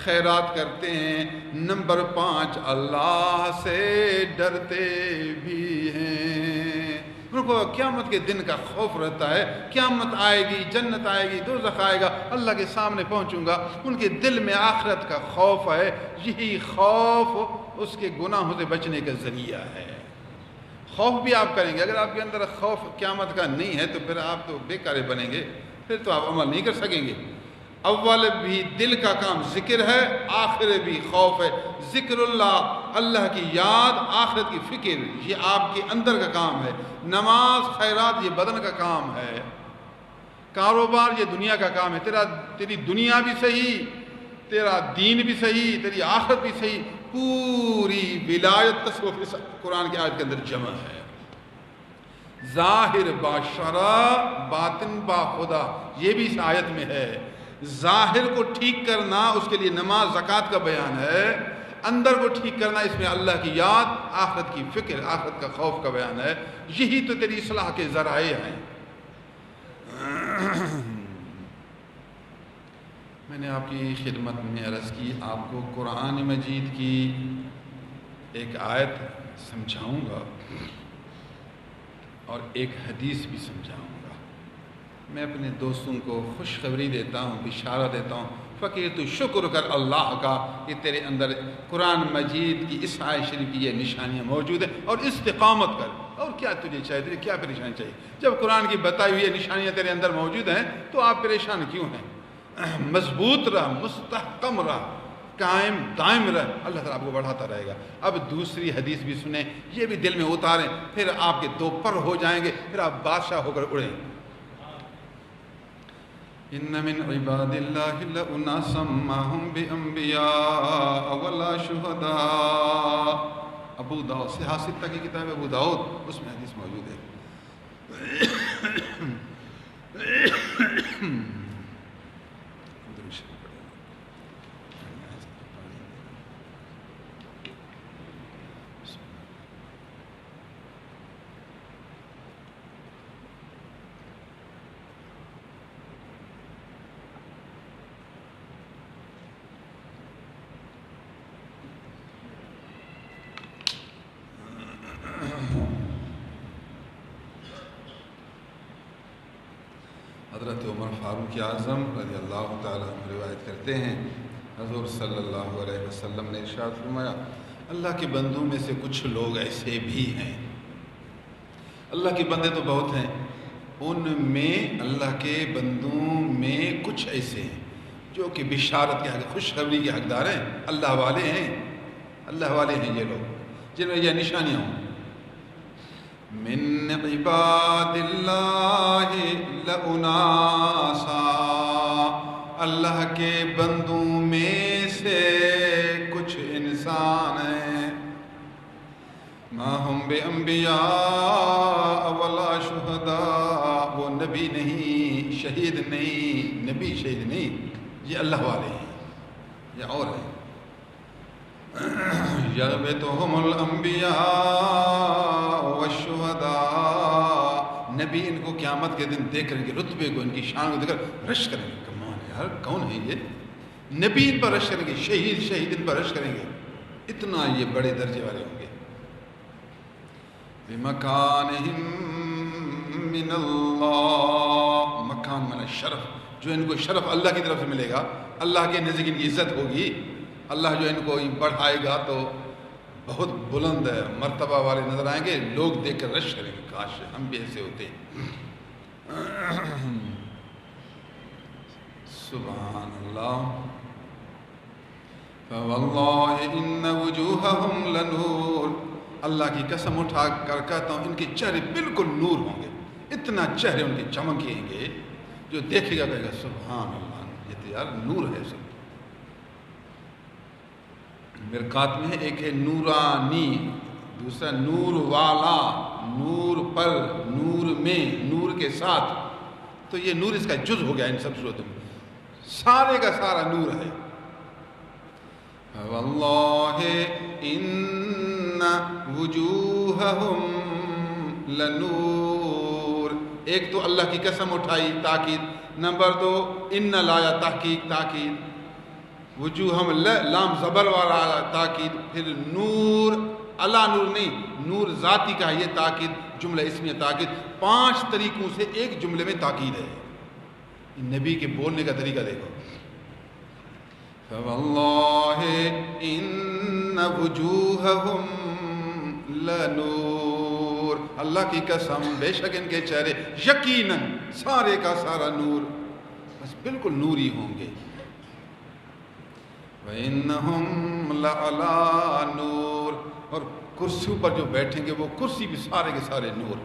خیرات کرتے ہیں۔ نمبر 5 اللہ سے ڈرتے بھی ہیں۔ ان کو قیامت کے دن کا خوف رہتا ہے، قیامت آئے گی، جنت آئے گی، دوزخ آئے گا، اللہ کے سامنے پہنچوں گا، ان کے دل میں آخرت کا خوف ہے۔ یہی خوف اس کے گناہوں سے بچنے کا ذریعہ ہے۔ خوف بھی آپ کریں گے، اگر آپ کے اندر خوف قیامت کا نہیں ہے تو پھر آپ تو بیکارے بنیں گے، پھر تو آپ عمل نہیں کر سکیں گے۔ اول بھی دل کا کام ذکر ہے، آخر بھی خوف ہے۔ ذکر اللہ، اللہ کی یاد، آخرت کی فکر، یہ آپ کے اندر کا کام ہے۔ نماز، خیرات، یہ بدن کا کام ہے۔ کاروبار، یہ دنیا کا کام ہے۔ تیری دنیا بھی صحیح، تیرا دین بھی صحیح، تیری آخرت بھی صحیح، پوری ولایت تصوف قرآن کی آیت کے اندر جمع ہے۔ ظاہر با شرع، باطن با خدا، یہ بھی اس آیت میں ہے۔ ظاہر کو ٹھیک کرنا، اس کے لیے نماز، زکوٰۃ کا بیان ہے۔ اندر کو ٹھیک کرنا، اس میں اللہ کی یاد، آخرت کی فکر، آخرت کا خوف کا بیان ہے۔ یہی تو تیری اصلاح کے ذرائع ہیں۔ میں نے آپ کی خدمت میں عرض کی، آپ کو قرآن مجید کی ایک آیت سمجھاؤں گا اور ایک حدیث بھی سمجھاؤں گا۔ میں اپنے دوستوں کو خوشخبری دیتا ہوں، بشارت دیتا ہوں، فقیر تو شکر کر اللہ کا کہ تیرے اندر قرآن مجید کی اس آیت شریف کی یہ نشانیاں موجود ہیں، اور استقامت کر۔ اور کیا تجھے چاہیے؟ تجھے کیا پریشانی چاہیے؟ جب قرآن کی بتائی ہوئی یہ نشانیاں تیرے اندر موجود ہیں تو آپ پریشان کیوں ہیں؟ مضبوط رہ، مستحکم رہ، قائم دائم رہ، اللہ تعالیٰ آپ کو بڑھاتا رہے گا۔ اب دوسری حدیث بھی سنیں، یہ بھی دل میں اتاریں، پھر آپ کے دو پر ہو جائیں گے، پھر آپ بادشاہ ہو کر اڑیں۔ ان من عباد اللہ لاناسا ما هم بانبیاء ولا شہداء۔ ابو داؤد، صحاح ستہ کی کتاب ابو داؤد، اس میں حدیث موجود ہے۔ حضرت عمر فاروق اعظم رضی اللہ تعالیٰ عنہ روایت کرتے ہیں، حضور صلی اللہ علیہ وسلم نے ارشاد فرمایا، اللہ کے بندوں میں سے کچھ لوگ ایسے بھی ہیں، اللہ کے بندے تو بہت ہیں، ان میں اللہ کے بندوں میں کچھ ایسے ہیں جو کہ بشارت کے حق، خوشخبری کے حقدار ہیں، اللہ والے ہیں، اللہ والے ہیں یہ لوگ جن میں یہ نشانیاں ہوں۔ من عباد اللہ لاناسا، اللہ کے بندوں میں سے کچھ انسان ہیں، ما ہم بانبیاء ولا شہداء، وہ نبی نہیں، شہید نہیں، نبی شہید نہیں، یہ اللہ والے ہیں، یہ اور ہیں۔ یغبطہم الانبیاء والشہداء، نبی ان کو قیامت کے دن دیکھ کر کے رتبے کو، ان کی شان کو دیکھ کر رش کریں گے، کمان ہے یار، کون ہے یہ؟ نبی ان پر رش کریں گے، شہید ان پر رش کریں گے، اتنا یہ بڑے درجے والے ہوں گے۔ بمکانہم من اللہ، مکان من شرف، جو ان کو شرف اللہ کی طرف سے ملے گا، اللہ کے نزدیک ان کی عزت ہوگی، اللہ جو ان کو بڑھائے گا تو بہت بلند مرتبہ والے نظر آئیں گے، لوگ دیکھ کر رش کریں گے، کاش ہم بھی ایسے ہوتے۔ سبحان اللہ۔ فواللہ ان وجوہہم لنور، اللہ کی قسم اٹھا کر کہتا ہوں ان کے چہرے بالکل نور ہوں گے، اتنا چہرے ان کے چمکیں گے، جو دیکھے گا کہے گا سبحان اللہ، یہ تو یار نور ہے سب۔ مرقات میں ایک ہے نورانی، دوسرا نور والا، نور پر، نور میں، نور کے ساتھ، تو یہ نور اس کا جز ہو گیا ان سب صورتوں میں، سارے کا سارا نور ہے۔ واللہ ان وجوہہم لنور، ایک تو اللہ کی قسم اٹھائی، تاکید، نمبر 2 ان لایا، تحقیق، تاکید، وجوہم لام زبر والا تاکید، پھر نور، اللہ نور نہیں، نور ذاتی کا ہے، یہ تاکید جملہ اسمیہ تاکید، 5 طریقوں سے ایک جملے میں تاکید ہے۔ نبی کے بولنے کا طریقہ دیکھو، فواللہ ان وجوہہم لنور، اللہ کی قسم بے شک ان کے چہرے یقیناً سارے کا سارا نور، بس بالکل نوری ہوں گے۔ وَإِنَّهُمْ لَعَلَىٰ نور، اور کرسیوں پر جو بیٹھیں گے وہ کرسی بھی سارے کے سارے نور۔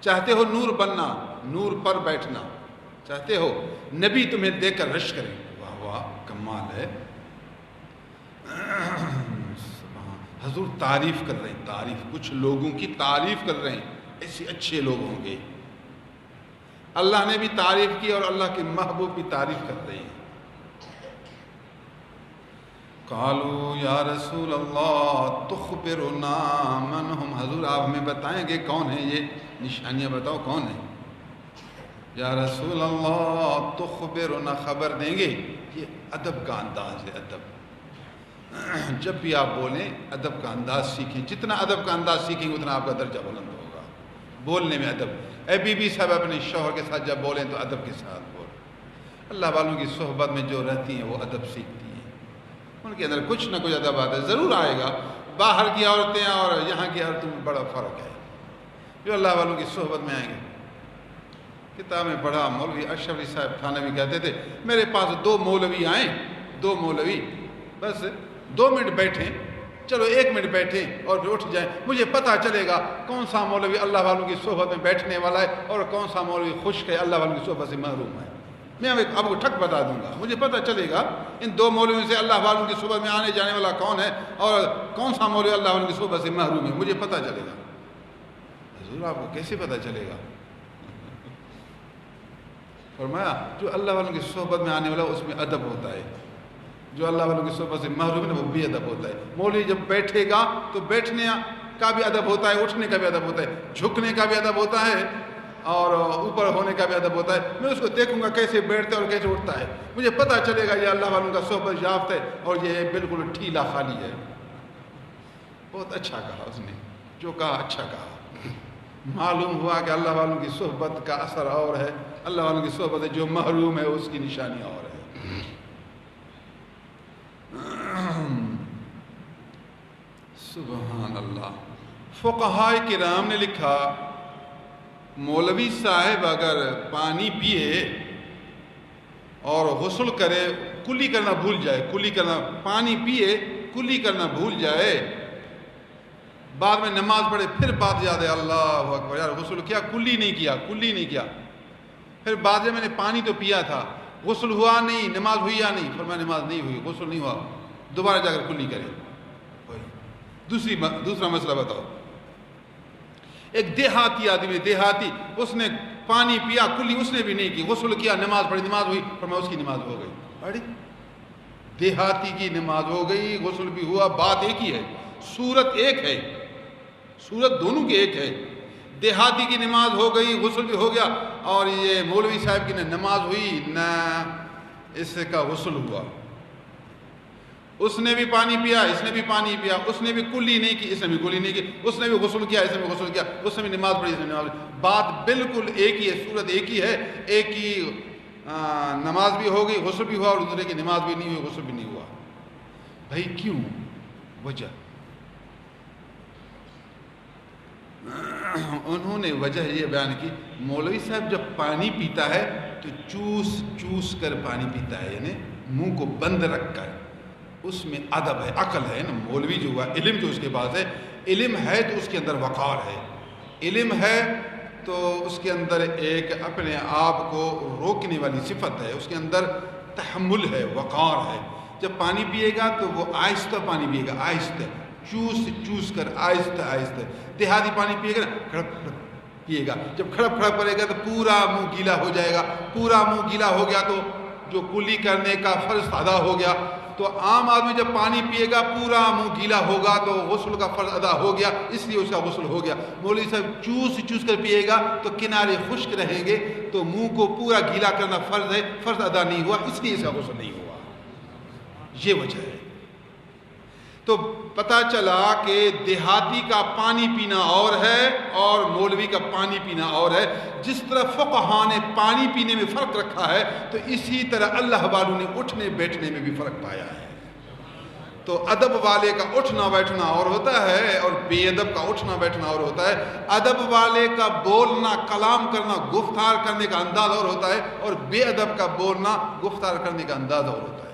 چاہتے ہو نور بننا، نور پر بیٹھنا چاہتے ہو، نبی تمہیں دیکھ کر رش کریں، واہ واہ کمال ہے، حضور تعریف کر رہے ہیں، تعریف، کچھ لوگوں کی تعریف کر رہے ہیں، ایسے اچھے لوگ ہوں گے۔ اللہ نے بھی تعریف کی اور اللہ کے محبوب بھی تعریف کر رہے ہیں۔ قالوا یا رسول اللہ تخبرنا من ہم، حضور آپ ہمیں بتائیں گے کون ہیں یہ، نشانیاں بتاؤ کون ہیں۔ یا رسول اللہ تخبرنا، خبر دیں گے، یہ ادب کا انداز ہے، ادب، جب بھی آپ بولیں ادب کا انداز سیکھیں، جتنا ادب کا انداز سیکھیں گے اتنا آپ کا درجہ بلند ہوگا، بولنے میں ادب۔ اے بی بی صاحب اپنے شوہر کے ساتھ جب بولیں تو ادب کے ساتھ بول، اللہ والوں کی صحبت میں جو رہتی ہیں وہ ادب سیکھتی ہیں، ان کے اندر کچھ نہ کچھ ادب آتا ہے، ضرور آئے گا۔ باہر کی عورتیں اور یہاں کی عورتوں میں بڑا فرق ہے، جو اللہ والوں کی صحبت میں آئیں گے۔ کتاب میں پڑھا، مولوی اشرف علی صاحب تھانوی کہتے تھے میرے پاس 2 مولوی آئیں، 2 مولوی، بس 2 منٹ بیٹھیں، چلو 1 منٹ بیٹھیں اور پھر اٹھ جائیں، مجھے پتہ چلے گا کون سا مولوی اللہ والوں کی صحبت میں بیٹھنے والا ہے اور کون سا مولوی خشک ہے، اللہ والوں کی صحبت سے محروم ہے۔ میں آپ کو ٹھک بتا دوں گا، مجھے پتہ چلے گا ان 2 مولویوں سے اللہ والوں کی صحبت میں آنے جانے والا کون ہے اور کون سا مولوی اللہ والوں کی صحبت سے محروم ہے، مجھے پتہ چلے گا۔ حضور آپ کو کیسے پتہ چلے گا؟ فرمایا جو اللہ والوں کی صحبت میں آنے والا اس میں ادب ہوتا ہے، جو اللہ والوں کی صحبت سے محروم ہے وہ بے ادب ہوتا ہے۔ مولوی جب بیٹھے گا تو بیٹھنے کا بھی ادب ہوتا ہے، اٹھنے کا بھی ادب ہوتا ہے، جھکنے کا بھی ادب ہوتا ہے اور اوپر ہونے کا بھی ادب ہوتا ہے۔ میں اس کو دیکھوں گا کیسے بیٹھتا ہے اور کیسے اٹھتا ہے، مجھے پتہ چلے گا یہ اللہ والوں کا صحبت یافت ہے اور یہ بالکل ٹھیلا خالی ہے۔ بہت اچھا کہا اس نے، جو کہا اچھا کہا۔ معلوم ہوا کہ اللہ والوں کی صحبت کا اثر اور ہے، اللہ والوں کی صحبت ہے، جو محروم ہے اس کی نشانی اور ہے۔ سبحان اللہ۔ فقہائے کرام نے لکھا مولوی صاحب اگر پانی پیے اور غسل کرے، کلی کرنا بھول جائے، کلی کرنا، پانی پیے کلی کرنا بھول جائے، بعد میں نماز پڑھے، پھر بات یاد ہے اللہ اکبر یار غسل کیا، کلی نہیں کیا، کلی نہیں کیا، پھر بعد میں نے پانی تو پیا تھا، غسل ہوا نہیں، نماز ہوئی یا نہیں، فرمایا نماز نہیں ہوئی، غسل نہیں ہوا، دوبارہ جا کر کلی کرے۔ دوسرا مسئلہ بتاؤ، ایک دیہاتی آدمی، دیہاتی، اس نے پانی پیا کلی اس نے بھی نہیں کی، غسل کیا، نماز پڑھی، نماز ہوئی، فرمایا اس کی نماز ہو گئی۔ اڑی دیہاتی کی نماز ہو گئی، غسل بھی ہوا، بات ایک ہی ہے، صورت ایک ہے، صورت دونوں کی ایک ہے۔ دیہاتی کی نماز ہو گئی، غسل بھی ہو گیا، اور یہ مولوی صاحب کی نہ نماز ہوئی نہ اس کا غسل ہوا، اس نے بھی پانی پیا، اس نے بھی پانی پیا، اس نے بھی کلی نہیں کی، اس نے بھی کلی نہیں کی، اس نے بھی غسل کیا، اس نے بھی غسل کیا، اس نے بھی نماز پڑھی، اس نے نماز پڑھی، بات بالکل ایک ہی ہے، صورت ایک ہی ہے، ایک ہی نماز بھی ہو گئی، غسل بھی ہوا، اور دوسرے کی نماز بھی نہیں ہوئی، غسل بھی نہیں ہوا۔ بھائی کیوں؟ وجہ انہوں نے وجہ یہ بیان کی، مولوی صاحب جب پانی پیتا ہے تو چوس چوس کر پانی پیتا ہے، یعنی منہ کو بند رکھ کر، اس میں ادب ہے، عقل ہے نا۔ مولوی جو ہوا، علم جو اس کے پاس ہے، علم ہے تو اس کے اندر وقار ہے، علم ہے تو اس کے اندر ایک اپنے آپ کو روکنے والی صفت ہے، اس کے اندر تحمل ہے، وقار ہے۔ جب پانی پیے گا تو وہ آہستہ پانی پیے گا، آہستہ، چوس چوس کر، آہستہ آہستہ۔ دیہاتی پانی پیے گا نا، کھڑپ کھڑپ پیے گا، جب کھڑپ کھڑپ کرے گا تو پورا منہ گیلا ہو جائے گا، پورا منہ گیلا ہو گیا تو جو کلی کرنے کا فرض ادا ہو گیا۔ تو عام آدمی جب پانی پیے گا پورا منہ گیلا ہوگا تو غسل کا فرض ادا ہو گیا، اس لیے اس کا غسل ہو گیا۔ مولوی صاحب چوس چوس کر پیے گا تو کنارے خشک رہیں گے، تو منہ کو پورا گیلا کرنا فرض ہے، فرض ادا نہیں ہوا، اس لیے اس کا غسل نہیں ہوا۔ یہ وجہ ہے۔ تو پتہ چلا کہ دیہاتی کا پانی پینا اور ہے اور مولوی کا پانی پینا اور ہے۔ جس طرح فقہاء نے پانی پینے میں فرق رکھا ہے تو اسی طرح اللہ والوں نے اٹھنے بیٹھنے میں بھی فرق پایا ہے۔ تو ادب والے کا اٹھنا بیٹھنا اور ہوتا ہے اور بے ادب کا اٹھنا بیٹھنا اور ہوتا ہے۔ ادب والے کا بولنا، کلام کرنا، گفتار کرنے کا انداز اور ہوتا ہے، اور بے ادب کا بولنا، گفتار کرنے کا انداز اور ہوتا ہے۔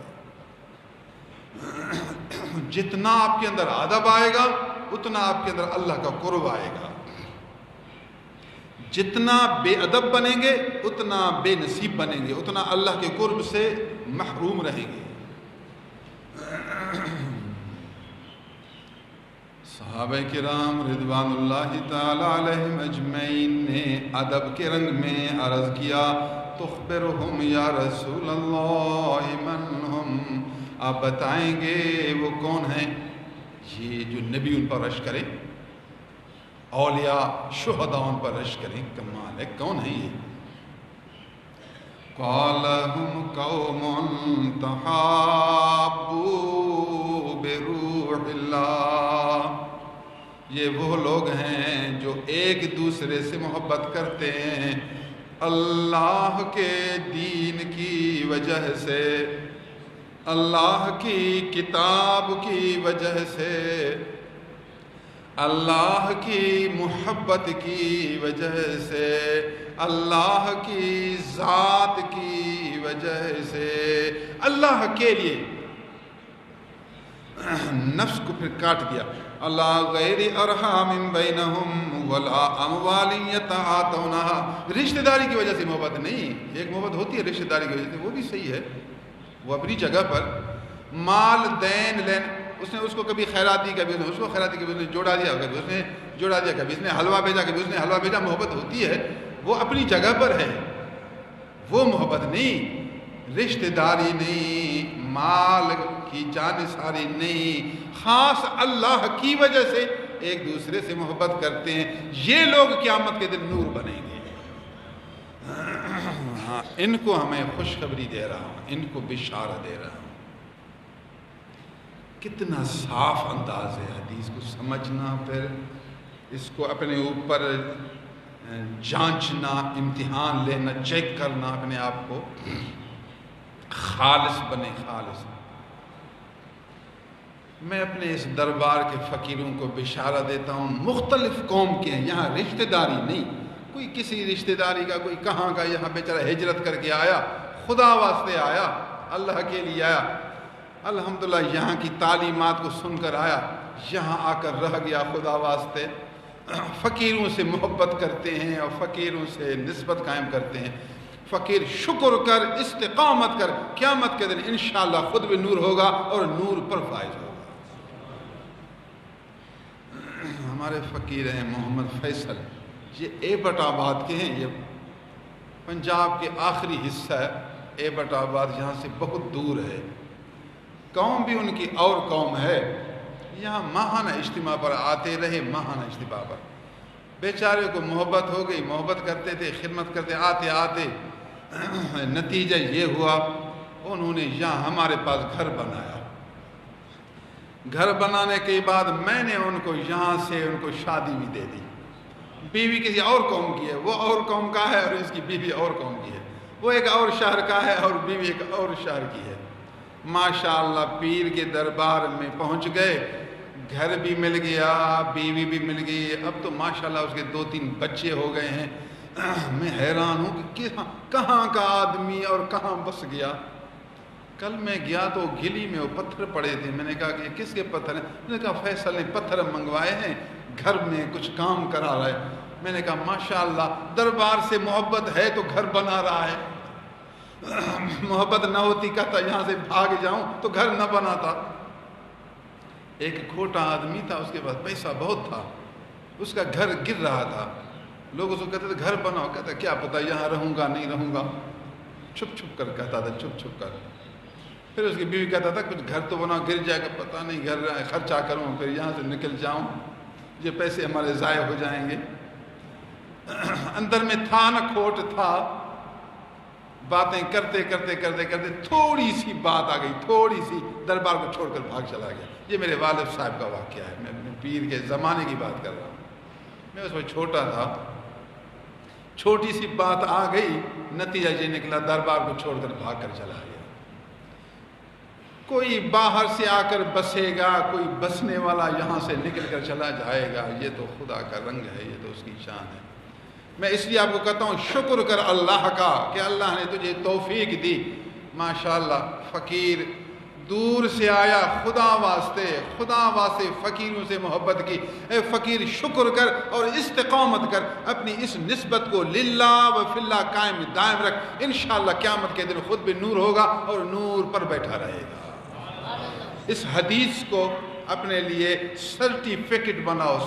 جتنا آپ کے اندر ادب آئے گا اتنا آپ کے اندر اللہ کا قرب آئے گا، جتنا بے ادب بنیں گے اتنا بے نصیب بنیں گے، اتنا اللہ کے قرب سے محروم رہیں گے۔ صحابہ کرام رضوان اللہ تعالی علیہم اجمعین نے ادب کے رنگ میں عرض کیا، تخبرہم یا رسول اللہ من ہم، آپ بتائیں گے وہ کون ہیں؟ یہ جو نبی ان پر رشک کرے، اولیاء شہداء ان پر رشک کریں، کمال ہے، کون ہیں یہ؟ قال ہم قوم تحابوا بروح اللہ، یہ وہ لوگ ہیں جو ایک دوسرے سے محبت کرتے ہیں اللہ کے دین کی وجہ سے، اللہ کی کتاب کی وجہ سے، اللہ کی محبت کی وجہ سے، اللہ کی ذات کی وجہ سے، اللہ کے لیے نفس کو پھر کاٹ دیا۔ اللہ غیر ارحام بینہم ولا اموال یتعاطونها، رشتہ داری کی وجہ سے محبت نہیں، ایک محبت ہوتی ہے رشتہ داری کی وجہ سے، وہ بھی صحیح ہے، وہ اپنی جگہ پر۔ مال دین لین، اس نے اس کو کبھی خیراتی، کبھی اس کو خیراتی، کبھی اس نے جوڑا دیا، کبھی اس نے جوڑا دیا، کبھی اس نے حلوہ بھیجا، کبھی اس نے حلوہ بھیجا، محبت ہوتی ہے، وہ اپنی جگہ پر ہے، وہ محبت نہیں، رشتہ داری نہیں، مال کی جانثاری نہیں، خاص اللہ کی وجہ سے ایک دوسرے سے محبت کرتے ہیں، یہ لوگ قیامت کے دن نور بنیں گے۔ ہاں، ان کو ہمیں خوشخبری دے رہا ہوں، ان کو بشارت دے رہا ہوں۔ کتنا صاف انداز ہے حدیث کو سمجھنا، پھر اس کو اپنے اوپر جانچنا، امتحان لینا، چیک کرنا، اپنے آپ کو خالص بنے، خالص۔ میں اپنے اس دربار کے فقیروں کو بشارت دیتا ہوں، مختلف قوم کے ہیں، یہاں رشتہ داری نہیں، کوئی کسی رشتہ داری کا، کوئی کہاں کا، یہاں بیچارہ ہجرت کر کے آیا، خدا واسطے آیا، اللہ کے لیے آیا، الحمدللہ یہاں کی تعلیمات کو سن کر آیا، یہاں آ کر رہ گیا خدا واسطے، فقیروں سے محبت کرتے ہیں اور فقیروں سے نسبت قائم کرتے ہیں۔ فقیر شکر کر، استقامت کر، قیامت کے دن انشاءاللہ خود بھی نور ہوگا اور نور پر فائز ہوگا۔ ہمارے فقیر ہیں محمد فیصل، یہ ایبٹ آباد کے ہیں، یہ پنجاب کے آخری حصہ ہے، ایبٹ آباد یہاں سے بہت دور ہے، قوم بھی ان کی اور قوم ہے، یہاں ماہانہ اجتماع پر آتے رہے، ماہانہ اجتماع پر، بیچارے کو محبت ہو گئی، محبت کرتے تھے، خدمت کرتے، آتے آتے نتیجہ یہ ہوا انہوں نے یہاں ہمارے پاس گھر بنایا۔ گھر بنانے کے بعد میں نے ان کو یہاں سے ان کو شادی بھی دے دی، بیوی کسی اور قوم کی ہے، وہ اور قوم کا ہے اور اس کی بیوی اور قوم کی ہے، وہ ایک اور شہر کا ہے اور بیوی ایک اور شہر کی ہے۔ ماشاءاللہ پیر کے دربار میں پہنچ گئے، گھر بھی مل گیا، بیوی بھی مل گئی، اب تو ماشاءاللہ اس کے 2-3 بچے ہو گئے ہیں۔ میں حیران ہوں کہ کہاں کا آدمی اور کہاں بس گیا۔ کل میں گیا تو گلی میں وہ پتھر پڑے تھے، میں نے کہا کہ یہ کس کے پتھر ہیں؟ میں نے کہا فیصل نے پتھر منگوائے ہیں، گھر میں کچھ کام کرا رہا ہے۔ میں نے کہا ماشاءاللہ دربار سے محبت ہے تو گھر بنا رہا ہے، محبت نہ ہوتی کہتا یہاں سے بھاگ جاؤں تو گھر نہ بناتا۔ ایک کھوٹا آدمی تھا، اس کے پاس پیسہ بہت تھا، اس کا گھر گر رہا تھا، لوگ اس کو کہتے تھے گھر بناؤ، کہتا کیا پتہ یہاں رہوں گا نہیں رہوں گا، چھپ چھپ کر کہتا تھا، چھپ چھپ کر۔ پھر اس کی بیوی کہتا تھا کچھ گھر تو بناؤ، گر جائے گا، پتہ نہیں گھر خرچہ کروں پھر یہاں سے نکل جاؤں، یہ پیسے ہمارے ضائع ہو جائیں گے۔ اندر میں تھا نہ کھوٹ تھا، باتیں کرتے کرتے کرتے کرتے تھوڑی سی بات آ گئی، تھوڑی سی، دربار کو چھوڑ کر بھاگ چلا گیا۔ یہ میرے والد صاحب کا واقعہ ہے، میں اپنے پیر کے زمانے کی بات کر رہا ہوں۔ میں اس میں چھوٹا تھا، چھوٹی سی بات آ گئی، نتیجہ یہ نکلا دربار کو چھوڑ کر بھاگ کر چلا گیا۔ کوئی باہر سے آ کر بسے گا، کوئی بسنے والا یہاں سے نکل کر چلا جائے گا، یہ تو خدا کا رنگ ہے، یہ تو اس کی شان ہے۔ میں اس لیے آپ کو کہتا ہوں شکر کر اللہ کا کہ اللہ نے تجھے توفیق دی۔ ماشاءاللہ فقیر دور سے آیا، خدا واسطے فقیروں سے محبت کی۔ اے فقیر شکر کر اور استقامت کر، اپنی اس نسبت کو للہ و فی اللہ قائم دائم رکھ، انشاءاللہ قیامت کے دن خود بھی نور ہوگا اور نور پر بیٹھا رہے گا۔ اس حدیث کو اپنے لیے سرٹیفکیٹ بناؤ،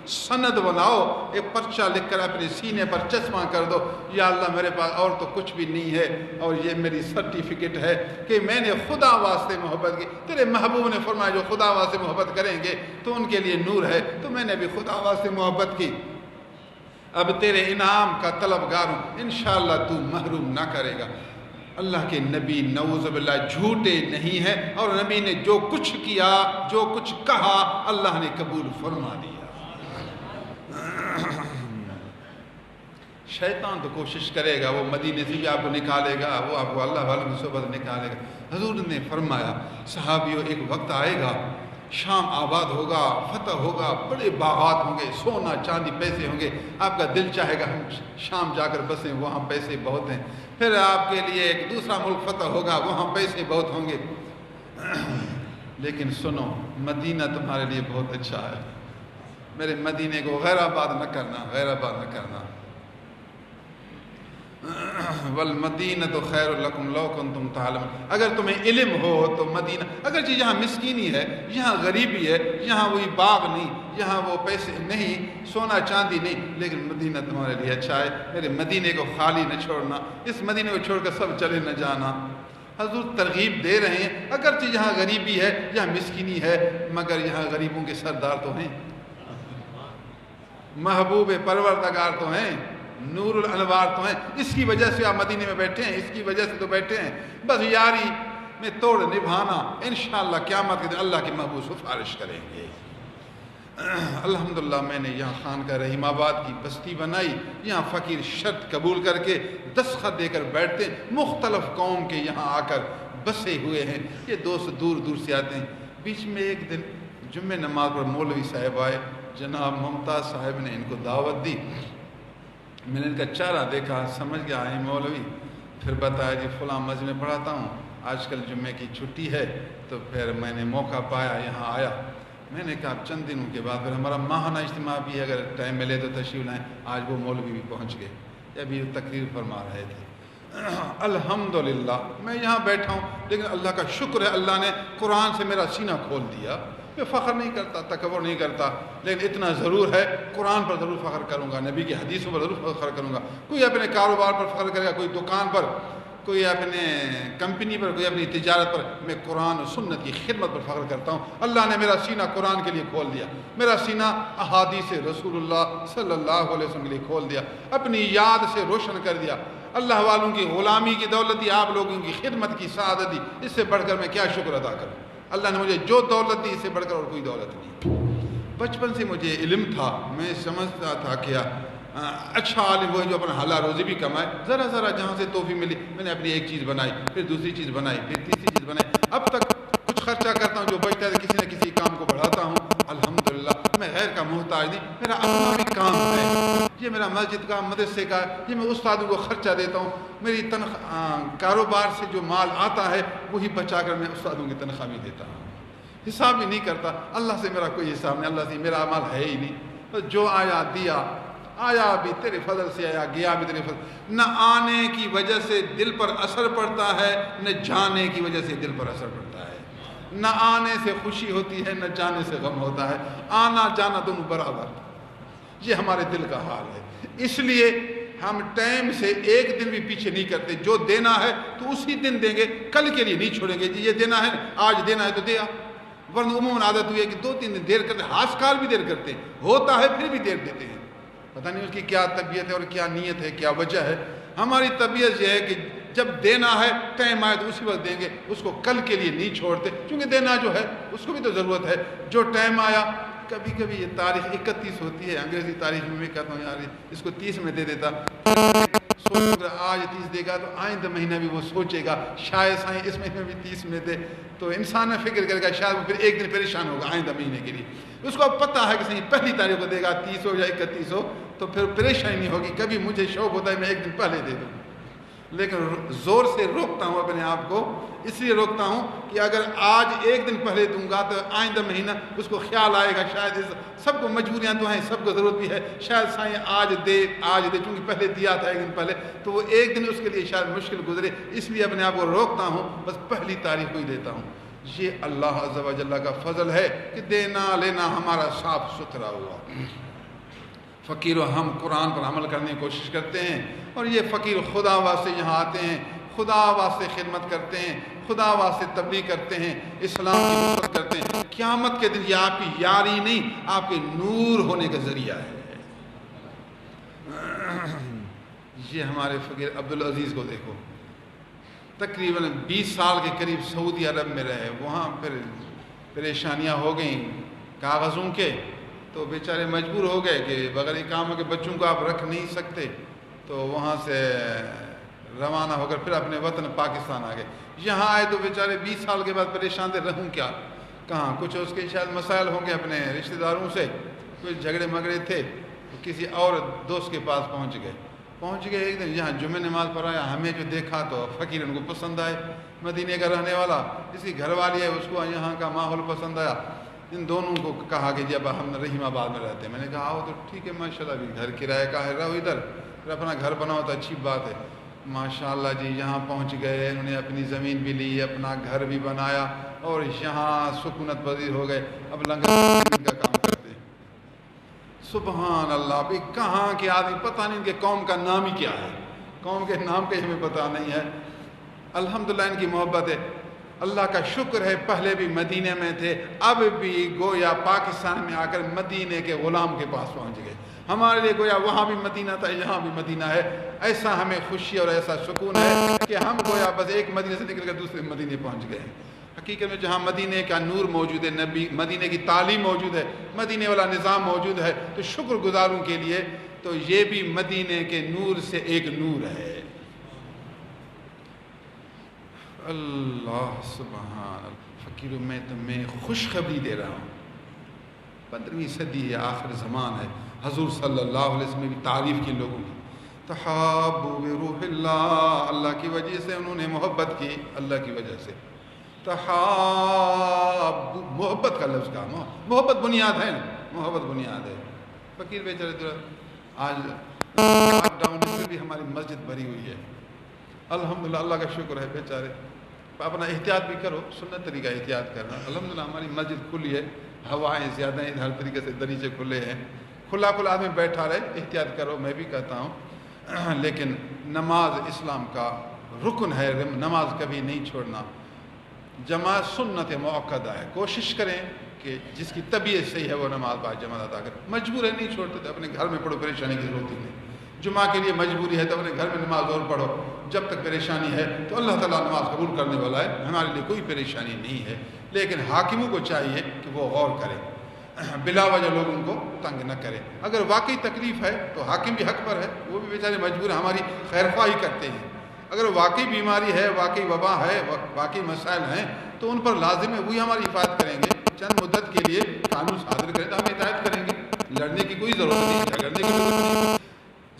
سند بناؤ، ایک پرچہ لکھ کر اپنے سینے پر چسپاں کر دو، یا اللہ میرے پاس اور تو کچھ بھی نہیں ہے اور یہ میری سرٹیفکیٹ ہے کہ میں نے خدا واسطے محبت کی۔ تیرے محبوب نے فرمایا جو خدا واسطے محبت کریں گے تو ان کے لیے نور ہے، تو میں نے بھی خدا واسطے محبت کی، اب تیرے انعام کا طلبگار ہوں، انشاءاللہ تو محروم نہ کرے گا۔ اللہ کے نبی نعوذ باللہ جھوٹے نہیں ہیں، اور نبی نے جو کچھ کیا، جو کچھ کہا، اللہ نے قبول فرما دیا۔ شیطان تو کوشش کرے گا، وہ مدینے سے بھی آپ کو نکالے گا، وہ آپ کو اللہ والوں کی صحبت نکالے گا۔ حضور نے فرمایا صحابیوں ایک وقت آئے گا، شام آباد ہوگا، فتح ہوگا، بڑے باغات ہوں گے، سونا چاندی پیسے ہوں گے، آپ کا دل چاہے گا ہم شام جا کر بسیں، وہاں پیسے بہت ہیں۔ پھر آپ کے لیے ایک دوسرا ملک فتح ہوگا، وہاں پیسے بہت ہوں گے، لیکن سنو مدینہ تمہارے لیے بہت اچھا ہے، میرے مدینے کو غیر آباد نہ کرنا۔ والمدینۃ خیر لکم لو کنتم تعلمون، اگر تمہیں علم ہو تو مدینہ، اگرچہ یہاں مسکینی ہے، یہاں غریبی ہے، یہاں وہی باغ نہیں، یہاں وہ پیسے نہیں، سونا چاندی نہیں، لیکن مدینہ تمہارے لیے اچھا ہے، میرے مدینے کو خالی نہ چھوڑنا، اس مدینے کو چھوڑ کر سب چلے نہ جانا۔ حضور ترغیب دے رہے ہیں، اگرچہ یہاں غریبی ہے، یہاں مسکینی ہے، مگر یہاں غریبوں کے سردار تو ہیں، محبوب پروردگار تو ہیں، نور الانوار تو ہیں، اس کی وجہ سے آپ مدینے میں بیٹھے ہیں، اس کی وجہ سے تو بیٹھے ہیں، بس یاری میں توڑ نبھانا، انشاءاللہ قیامت کے دن اللہ کے محبوب سفارش کریں گے۔ الحمدللہ میں نے یہاں خانقاہ رحیم آباد کی بستی بنائی، یہاں فقیر شرط قبول کر کے دستخط دے کر بیٹھتے ہیں، مختلف قوم کے یہاں آ کر بسے ہوئے ہیں، یہ دوست دور دور سے آتے ہیں۔ بیچ میں ایک دن جمعہ نماز پر مولوی صاحب آئے، جناب ممتاز صاحب نے ان کو دعوت دی، میں نے ان کا چہرہ دیکھا، سمجھ گیا ہے مولوی، پھر بتایا جی فلاں مسجد میں پڑھاتا ہوں، آج کل جمعے کی چھٹی ہے، تو پھر میں نے موقع پایا یہاں آیا۔ میں نے کہا چند دنوں کے بعد پھر ہمارا ماہانہ اجتماع بھی اگر ٹائم ملے تو تشریف لائیں، آج وہ مولوی بھی پہنچ گئے، ابھی تقریر فرما رہے تھے۔ الحمدللہ میں یہاں بیٹھا ہوں، لیکن اللہ کا شکر ہے اللہ نے قرآن سے میرا سینہ کھول دیا۔ میں فخر نہیں کرتا، تکبر نہیں کرتا، لیکن اتنا ضرور ہے قرآن پر ضرور فخر کروں گا، نبی کی حدیثوں پر ضرور فخر کروں گا۔ کوئی اپنے کاروبار پر فخر کرے گا، کوئی دکان پر، کوئی اپنے کمپنی پر، کوئی اپنی تجارت پر، میں قرآن و سنت کی خدمت پر فخر کرتا ہوں۔ اللہ نے میرا سینہ قرآن کے لیے کھول دیا، میرا سینہ احادیث رسول اللہ صلی اللہ علیہ وسلم کے لیے کھول دیا، اپنی یاد سے روشن کر دیا۔ اللہ والوں کی غلامی کی دولت دی، آپ لوگوں کی خدمت کی سعادت دی، اس سے بڑھ کر میں کیا شکر ادا کروں؟ اللہ نے مجھے جو دولت دی اس سے بڑھ کر اور کوئی دولت نہیں۔ بچپن سے مجھے علم تھا، میں سمجھتا تھا کہ اچھا عالم وہ ہے جو اپنا حلال روزی بھی کمائے، ذرا ذرا جہاں سے توفیق ملی میں نے اپنی ایک چیز بنائی، پھر دوسری چیز بنائی، پھر تیسری چیز بنائی، اب تک کچھ خرچہ کرتا ہوں، جو بچتا ہے کسی نہ کسی کام کو بڑھاتا ہوں۔ الحمدللہ میں غیر کا محتاج نہیں، میرا اپنا بھی کام ہے، یہ میرا مسجد کا، مدرسے کا، یہ میں استادوں کو خرچہ دیتا ہوں، میری کاروبار سے جو مال آتا ہے وہی بچا کر میں استادوں کی تنخواہ بھی دیتا ہوں، حساب بھی نہیں کرتا، اللہ سے میرا کوئی حساب نہیں، اللہ سے میرا عمل ہے ہی نہیں، بس جو آیا دیا، آیا بھی تیرے فضل سے آیا، گیا بھی تیرے فضل۔ نہ آنے کی وجہ سے دل پر اثر پڑتا ہے، نہ جانے کی وجہ سے دل پر اثر پڑتا ہے، نہ آنے سے خوشی ہوتی ہے، نہ جانے سے غم ہوتا ہے، آنا جانا دونوں برابر، یہ ہمارے دل کا حال ہے۔ اس لیے ہم ٹائم سے ایک دن بھی پیچھے نہیں کرتے، جو دینا ہے تو اسی دن دیں گے، کل کے لیے نہیں چھوڑیں گے، جی یہ دینا ہے آج دینا ہے تو دیا، ورنہ عموماً عادت ہوئی ہے کہ 2-3 دن دیر کرتے، ہاس کال بھی دیر کرتے ہیں، ہوتا ہے پھر بھی دیر دیتے ہیں، پتہ نہیں اس کی کیا طبیعت ہے اور کیا نیت ہے، کیا وجہ ہے۔ ہماری طبیعت یہ ہے کہ جب دینا ہے ٹائم آئے تو اسی وقت دیں گے، اس کو کل کے لیے نہیں چھوڑتے، کیونکہ دینا جو ہے اس کو بھی تو ضرورت ہے۔ جو ٹائم آیا، کبھی کبھی یہ تاریخ 31 ہوتی ہے انگریزی تاریخ میں کہتا ہوں یار اس کو 30 میں دے دیتا، اگر آج 30 دے گا تو آئندہ مہینہ بھی وہ سوچے گا شاید سائیں اس مہینے بھی 30 میں دے، تو انسان میں فکر کرے گا، شاید وہ پھر ایک دن پریشان ہوگا آئندہ مہینے کے لیے۔ اس کو اب پتہ ہے کہ صحیح پہلی تاریخ کو دے گا 30 ہو یا 31 ہو، تو پھر پریشانی نہیں ہوگی۔ کبھی مجھے شوق ہوتا ہے میں ایک دن پہلے دے دوں، لیکن زور سے روکتا ہوں اپنے آپ کو، اس لیے روکتا ہوں کہ اگر آج ایک دن پہلے دوں گا تو آئندہ مہینہ اس کو خیال آئے گا شاید سب کو مجبوریاں تو ہیں، سب کو ضرورت بھی ہے، شاید سائیں آج دے چونکہ پہلے دیا تھا ایک دن پہلے، تو وہ ایک دن اس کے لیے شاید مشکل گزرے، اس لیے اپنے آپ کو روکتا ہوں، بس پہلی تاریخ کو ہی دیتا ہوں۔ یہ اللہ عز و جل کا فضل ہے کہ دینا لینا ہمارا صاف ستھرا ہوا۔ فقیر و ہم قرآن پر عمل کرنے کی کوشش کرتے ہیں، اور یہ فقیر خدا واسطے یہاں آتے ہیں، خدا واسطے خدمت کرتے ہیں، خدا واسطے تبلیغ کرتے ہیں، اسلام کی نصرت کرتے ہیں۔ قیامت کے دن یہ آپ کی یاری نہیں، آپ کے نور ہونے کا ذریعہ ہے۔ یہ ہمارے فقیر عبدالعزیز کو دیکھو، تقریباً 20 سال کے قریب سعودی عرب میں رہے، وہاں پھر پریشانیاں ہو گئیں کاغذوں کے، تو بیچارے مجبور ہو گئے کہ بغیر اقامہ کے بچوں کو آپ رکھ نہیں سکتے، تو وہاں سے روانہ ہو کر پھر اپنے وطن پاکستان آ گئے۔ یہاں آئے تو بیچارے 20 سال کے بعد پریشان تھے، رہوں کیا کہاں، کچھ اس کے شاید مسائل ہوں گے اپنے رشتہ داروں سے، کچھ جھگڑے مگڑے تھے، تو کسی اور دوست کے پاس پہنچ گئے ایک دن یہاں جمعہ نماز پڑھایا، ہمیں جو دیکھا تو فقیر ان کو پسند آئے، مدینے کا رہنے والا، جس کی گھر والی ہے اس کو یہاں کا ماحول پسند آیا۔ ان دونوں کو کہا کہ جب ہم رحیم آباد میں رہتے ہیں، میں نے کہا آؤ تو ٹھیک ہے ماشاءاللہ، ابھی گھر کرایہ کا ہے، رہو ادھر، پھر اپنا گھر بناؤ تو اچھی بات ہے۔ ماشاءاللہ جی یہاں پہنچ گئے، انہوں نے اپنی زمین بھی لی، اپنا گھر بھی بنایا، اور یہاں سکونت پذیر ہو گئے، اب لنگر کا کام کرتے ہیں۔ سبحان اللہ، بھی کہاں کے آدمی، پتہ نہیں ان کے قوم کا نام ہی کیا ہے، قوم کے نام کا ہمیں پتہ نہیں ہے۔ الحمدللہ ان کی محبت ہے، اللہ کا شکر ہے، پہلے بھی مدینے میں تھے، اب بھی گویا پاکستان میں آ کر مدینے کے غلام کے پاس پہنچ گئے۔ ہمارے لیے گویا وہاں بھی مدینہ تھا، یہاں بھی مدینہ ہے، ایسا ہمیں خوشی اور ایسا سکون ہے کہ ہم گویا بس ایک مدینے سے نکل کر دوسرے مدینے پہنچ گئے ہیں۔ حقیقت میں جہاں مدینے کا نور موجود ہے، نبی مدینے کی تعلیم موجود ہے، مدینے والا نظام موجود ہے، تو شکر گزاروں کے لیے تو یہ بھی مدینے کے نور سے ایک نور ہے۔ اللہ سبحان اللہ، فقیروں میں تمہیں خوشخبری دے رہا ہوں، 15ویں صدی ہے، آخر زمان ہے، حضور صلی اللہ علیہ وسلم بھی تعریف کی لوگوں کی، تحابوا بروح اللہ، اللہ کی وجہ سے انہوں نے محبت کی، اللہ کی وجہ سے تحاب، محبت کا لفظ کہا، محبت بنیاد ہے، محبت بنیاد ہے۔ فقیر بیچارے آج لاک ڈاؤن سے بھی ہماری مسجد بھری ہوئی ہے، الحمدللہ، اللہ کا شکر ہے، بیچارے اپنا احتیاط بھی کرو، سنت طریقہ احتیاط کرنا۔ الحمدللہ ہماری مسجد کھلی ہے، ہوائیں زیادہ ہیں، ہر طریقے سے دریچے کھلے ہیں، کھلا آدمی بیٹھا رہے، احتیاط کرو، میں بھی کہتا ہوں۔ لیکن نماز اسلام کا رکن ہے، نماز کبھی نہیں چھوڑنا۔ جماعت سنت موقدہ ہے، کوشش کریں کہ جس کی طبیعت صحیح ہے وہ نماز با جماعت ادا کرے، مجبور ہے نہیں چھوڑتے تو اپنے گھر میں پڑھو، پریشانی کی ضرورت ہی نہیں۔ جمعہ کے لیے مجبوری ہے تو اپنے گھر میں نماز اور پڑھو، جب تک پریشانی ہے تو اللہ تعالیٰ نماز قبول کرنے والا ہے، ہمارے لیے کوئی پریشانی نہیں ہے۔ لیکن حاکموں کو چاہیے کہ وہ غور کرے، بلا وجہ لوگوں کو تنگ نہ کرے۔ اگر واقعی تکلیف ہے تو حاکم بھی حق پر ہے، وہ بھی بیچارے مجبور ہیں، ہماری خیر خواہی کرتے ہیں۔ اگر واقعی بیماری ہے، واقعی وبا ہے، واقعی مسائل ہیں تو ان پر لازم ہے وہی ہماری حفاظت کریں گے، چند مدت کے لیے قانون صادر کریں تو ہم اطاعت کریں گے، لڑنے کی کوئی ضرورت نہیں، جھگڑنے کی ضرورت نہیں۔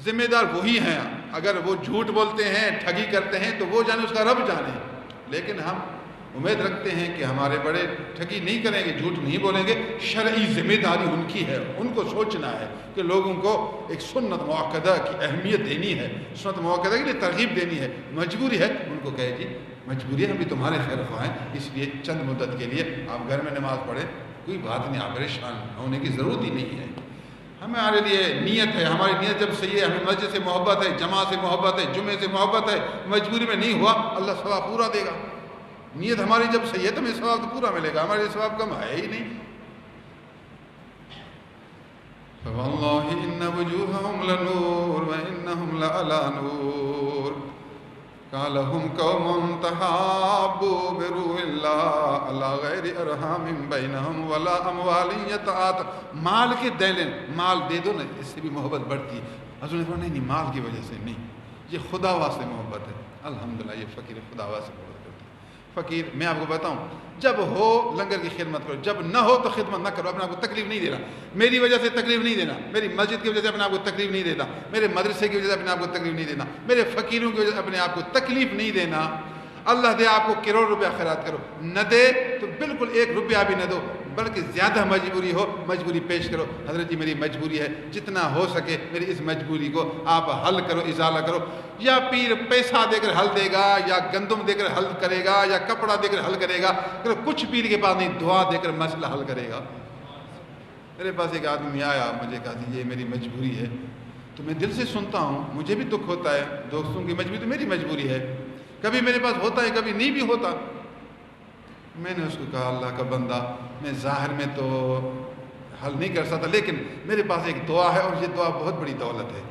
ذمہ دار وہی ہیں، اگر وہ جھوٹ بولتے ہیں، ٹھگی کرتے ہیں تو وہ جانے، اس کا رب جانے، لیکن ہم امید رکھتے ہیں کہ ہمارے بڑے ٹھگی نہیں کریں گے، جھوٹ نہیں بولیں گے۔ شرعی ذمہ داری ان کی ہے، ان کو سوچنا ہے کہ لوگوں کو ایک سنت موقدہ کی اہمیت دینی ہے، سنت موقدہ کے لیے ترغیب دینی ہے۔ مجبوری ہے ان کو کہے جی مجبوری ہے، ہم بھی تمہارے خیر خواہ ہیں، اس لیے چند مدت کے لیے آپ گھر میں نماز پڑھیں، کوئی بات نہیں، آپ پریشان ہونے کی ضرورت ہی نہیں ہے۔ ہمارے لیے نیت ہے، ہماری نیت جب صحیح ہے، ہمیں مسجد سے محبت ہے، جماعت سے محبت ہے، جمعے سے محبت ہے، مجبوری میں نہیں ہوا، اللہ ثواب پورا دے گا۔ نیت ہماری جب صحیح ہے تو ہمیں ثواب تو پورا ملے گا، ہمارے لیے ثواب کم ہے ہی نہیں۔ فواللہ ان وجوہہم لنور وانہم لعلی نور، قال هم قوم تحابوا بروح الله على غير ارحام بينهم ولا اموال يتعاطى. مال کے دین، مال دے دو نا، اس سے بھی محبت بڑھتی ہے. حضور نے فرمایا نہیں مال کی وجہ سے نہیں، یہ خدا واسطے محبت ہے. الحمدللہ یہ فقیر خدا واسطے محبت کرتا ہے. فقیر میں آپ کو بتاؤں، جب ہو لنگر کی خدمت کرو، جب نہ ہو تو خدمت نہ کرو. اپنے آپ کو تکلیف نہیں دینا. میری وجہ سے تکلیف نہیں دینا، میری مسجد کی وجہ سے اپنے آپ کو تکلیف نہیں دینا، میرے مدرسے کی وجہ سے اپنے آپ کو تکلیف نہیں دینا، میرے فقیروں کی وجہ سے اپنے آپ کو تکلیف نہیں دینا. اللہ دے آپ کو کروڑ روپیہ خیرات کرو، نہ دے تو بالکل 1 روپیہ بھی نہ دو، بلکہ زیادہ مجبوری ہو مجبوری پیش کرو. حضرت جی میری مجبوری ہے، جتنا ہو سکے میری اس مجبوری کو آپ حل کرو، ازالہ کرو. یا پیر پیسہ دے کر حل دے گا، یا گندم دے کر حل کرے گا، یا کپڑا دے کر حل کرے گا، کچھ پیر کے پاس نہیں، دعا دے کر مسئلہ حل کرے گا. میرے پاس ایک آدمی آیا، مجھے کہا کہ یہ میری مجبوری ہے. تو میں دل سے سنتا ہوں، مجھے بھی دکھ ہوتا ہے، دوستوں کی مجبوری تو میری مجبوری ہے، کبھی میرے پاس ہوتا ہے کبھی نہیں بھی ہوتا. میں نے اس کو کہا اللہ کا بندہ، میں ظاہر میں تو حل نہیں کر سکتا، لیکن میرے پاس ایک دعا ہے اور یہ دعا بہت بڑی دولت ہے.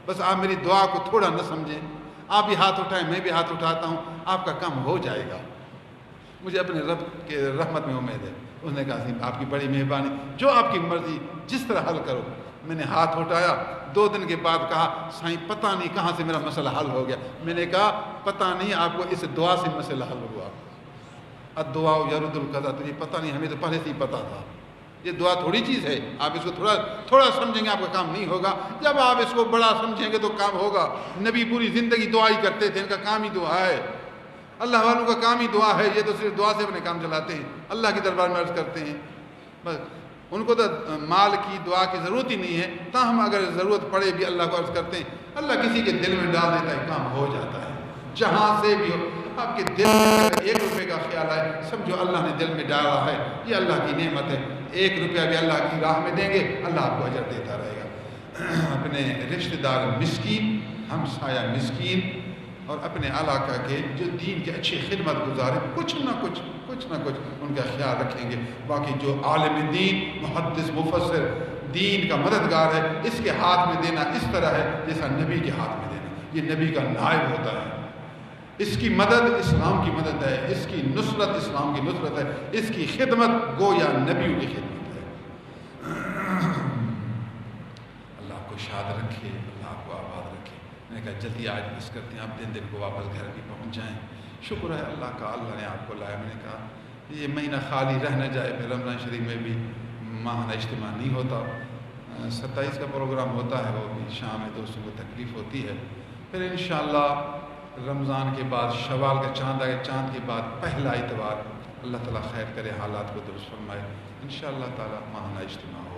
بس آپ میری دعا کو تھوڑا نہ سمجھیں، آپ بھی ہاتھ اٹھائیں، میں بھی ہاتھ اٹھاتا ہوں، آپ کا کام ہو جائے گا. مجھے اپنے رب کے رحمت میں امید ہے. اس نے کہا آپ کی بڑی مہربانی، جو آپ کی مرضی جس طرح حل کرو. میں نے ہاتھ اٹھایا، 2 دن کے بعد کہا سائیں پتہ نہیں کہاں سے میرا مسئلہ حل ہو گیا. میں نے کہا پتہ نہیں، آپ کو اس دعا سے مسئلہ حل ہوا. الدعاء یرد القضا. تو یہ پتہ نہیں، ہمیں تو پہلے سے ہی پتہ تھا. یہ دعا تھوڑی چیز ہے، آپ اس کو تھوڑا سمجھیں گے آپ کا کام نہیں ہوگا. جب آپ اس کو بڑا سمجھیں گے تو کام ہوگا. نبی پوری زندگی دعا ہی کرتے تھے، ان کا کام ہی دعا ہے. اللہ والوں کا کام ہی دعا ہے. یہ تو صرف دعا سے اپنے کام چلاتے ہیں، اللہ کی دربار میں عرض کرتے ہیں. بس ان کو تو مال کی دعا کی ضرورت ہی نہیں ہے، تاہم اگر ضرورت پڑے بھی اللہ کو عرض کرتے ہیں. اللہ کسی کے دل میں ڈال دیتا ہے، کام ہو جاتا ہے. جہاں سے بھی ہو، آپ کے دل میں اگر 1 روپے کا خیال آئے، سمجھو اللہ نے دل میں ڈالا ہے، یہ اللہ کی نعمت ہے. 1 روپیہ بھی اللہ کی راہ میں دیں گے، اللہ آپ کو اجر دیتا رہے گا. اپنے رشتہ دار مسکین، ہمسایہ مسکین، اور اپنے علاقہ کے جو دین کے اچھی خدمت گزارے، کچھ نہ کچھ ان کا خیال رکھیں گے. باقی جو عالم دین، محدث، مفسر، دین کا مددگار ہے، اس کے ہاتھ میں دینا اس طرح ہے جیسا نبی کے ہاتھ میں دینا. یہ نبی کا نائب ہوتا ہے. اس کی مدد اسلام کی مدد ہے، اس کی نصرت اسلام کی نصرت ہے، اس کی خدمت گویا نبیوں کی خدمت ہے. اللہ کو شاد رکھے، اللہ کو آباد رکھے. میں نے کہا جلدی آج مس کرتے ہیں، آپ دن کو واپس گھر بھی پہنچ جائیں. شکر ہے اللہ کا، اللہ نے آپ کو لایا. میں نے کہا یہ مہینہ خالی رہ نہ جائے. پھر رمضان شریف میں بھی ماہانہ اجتماع نہیں ہوتا. 27 کا پروگرام ہوتا ہے، وہ بھی شام میں دوستوں کو تکلیف ہوتی ہے. پھر انشاءاللہ رمضان کے بعد شوال کا چاند آئے، چاند کے بعد پہلا اتوار، اللہ تعالیٰ خیر کرے، حالات کو درست فرمائے، انشاءاللہ تعالیٰ ماہانہ اجتماع ہو.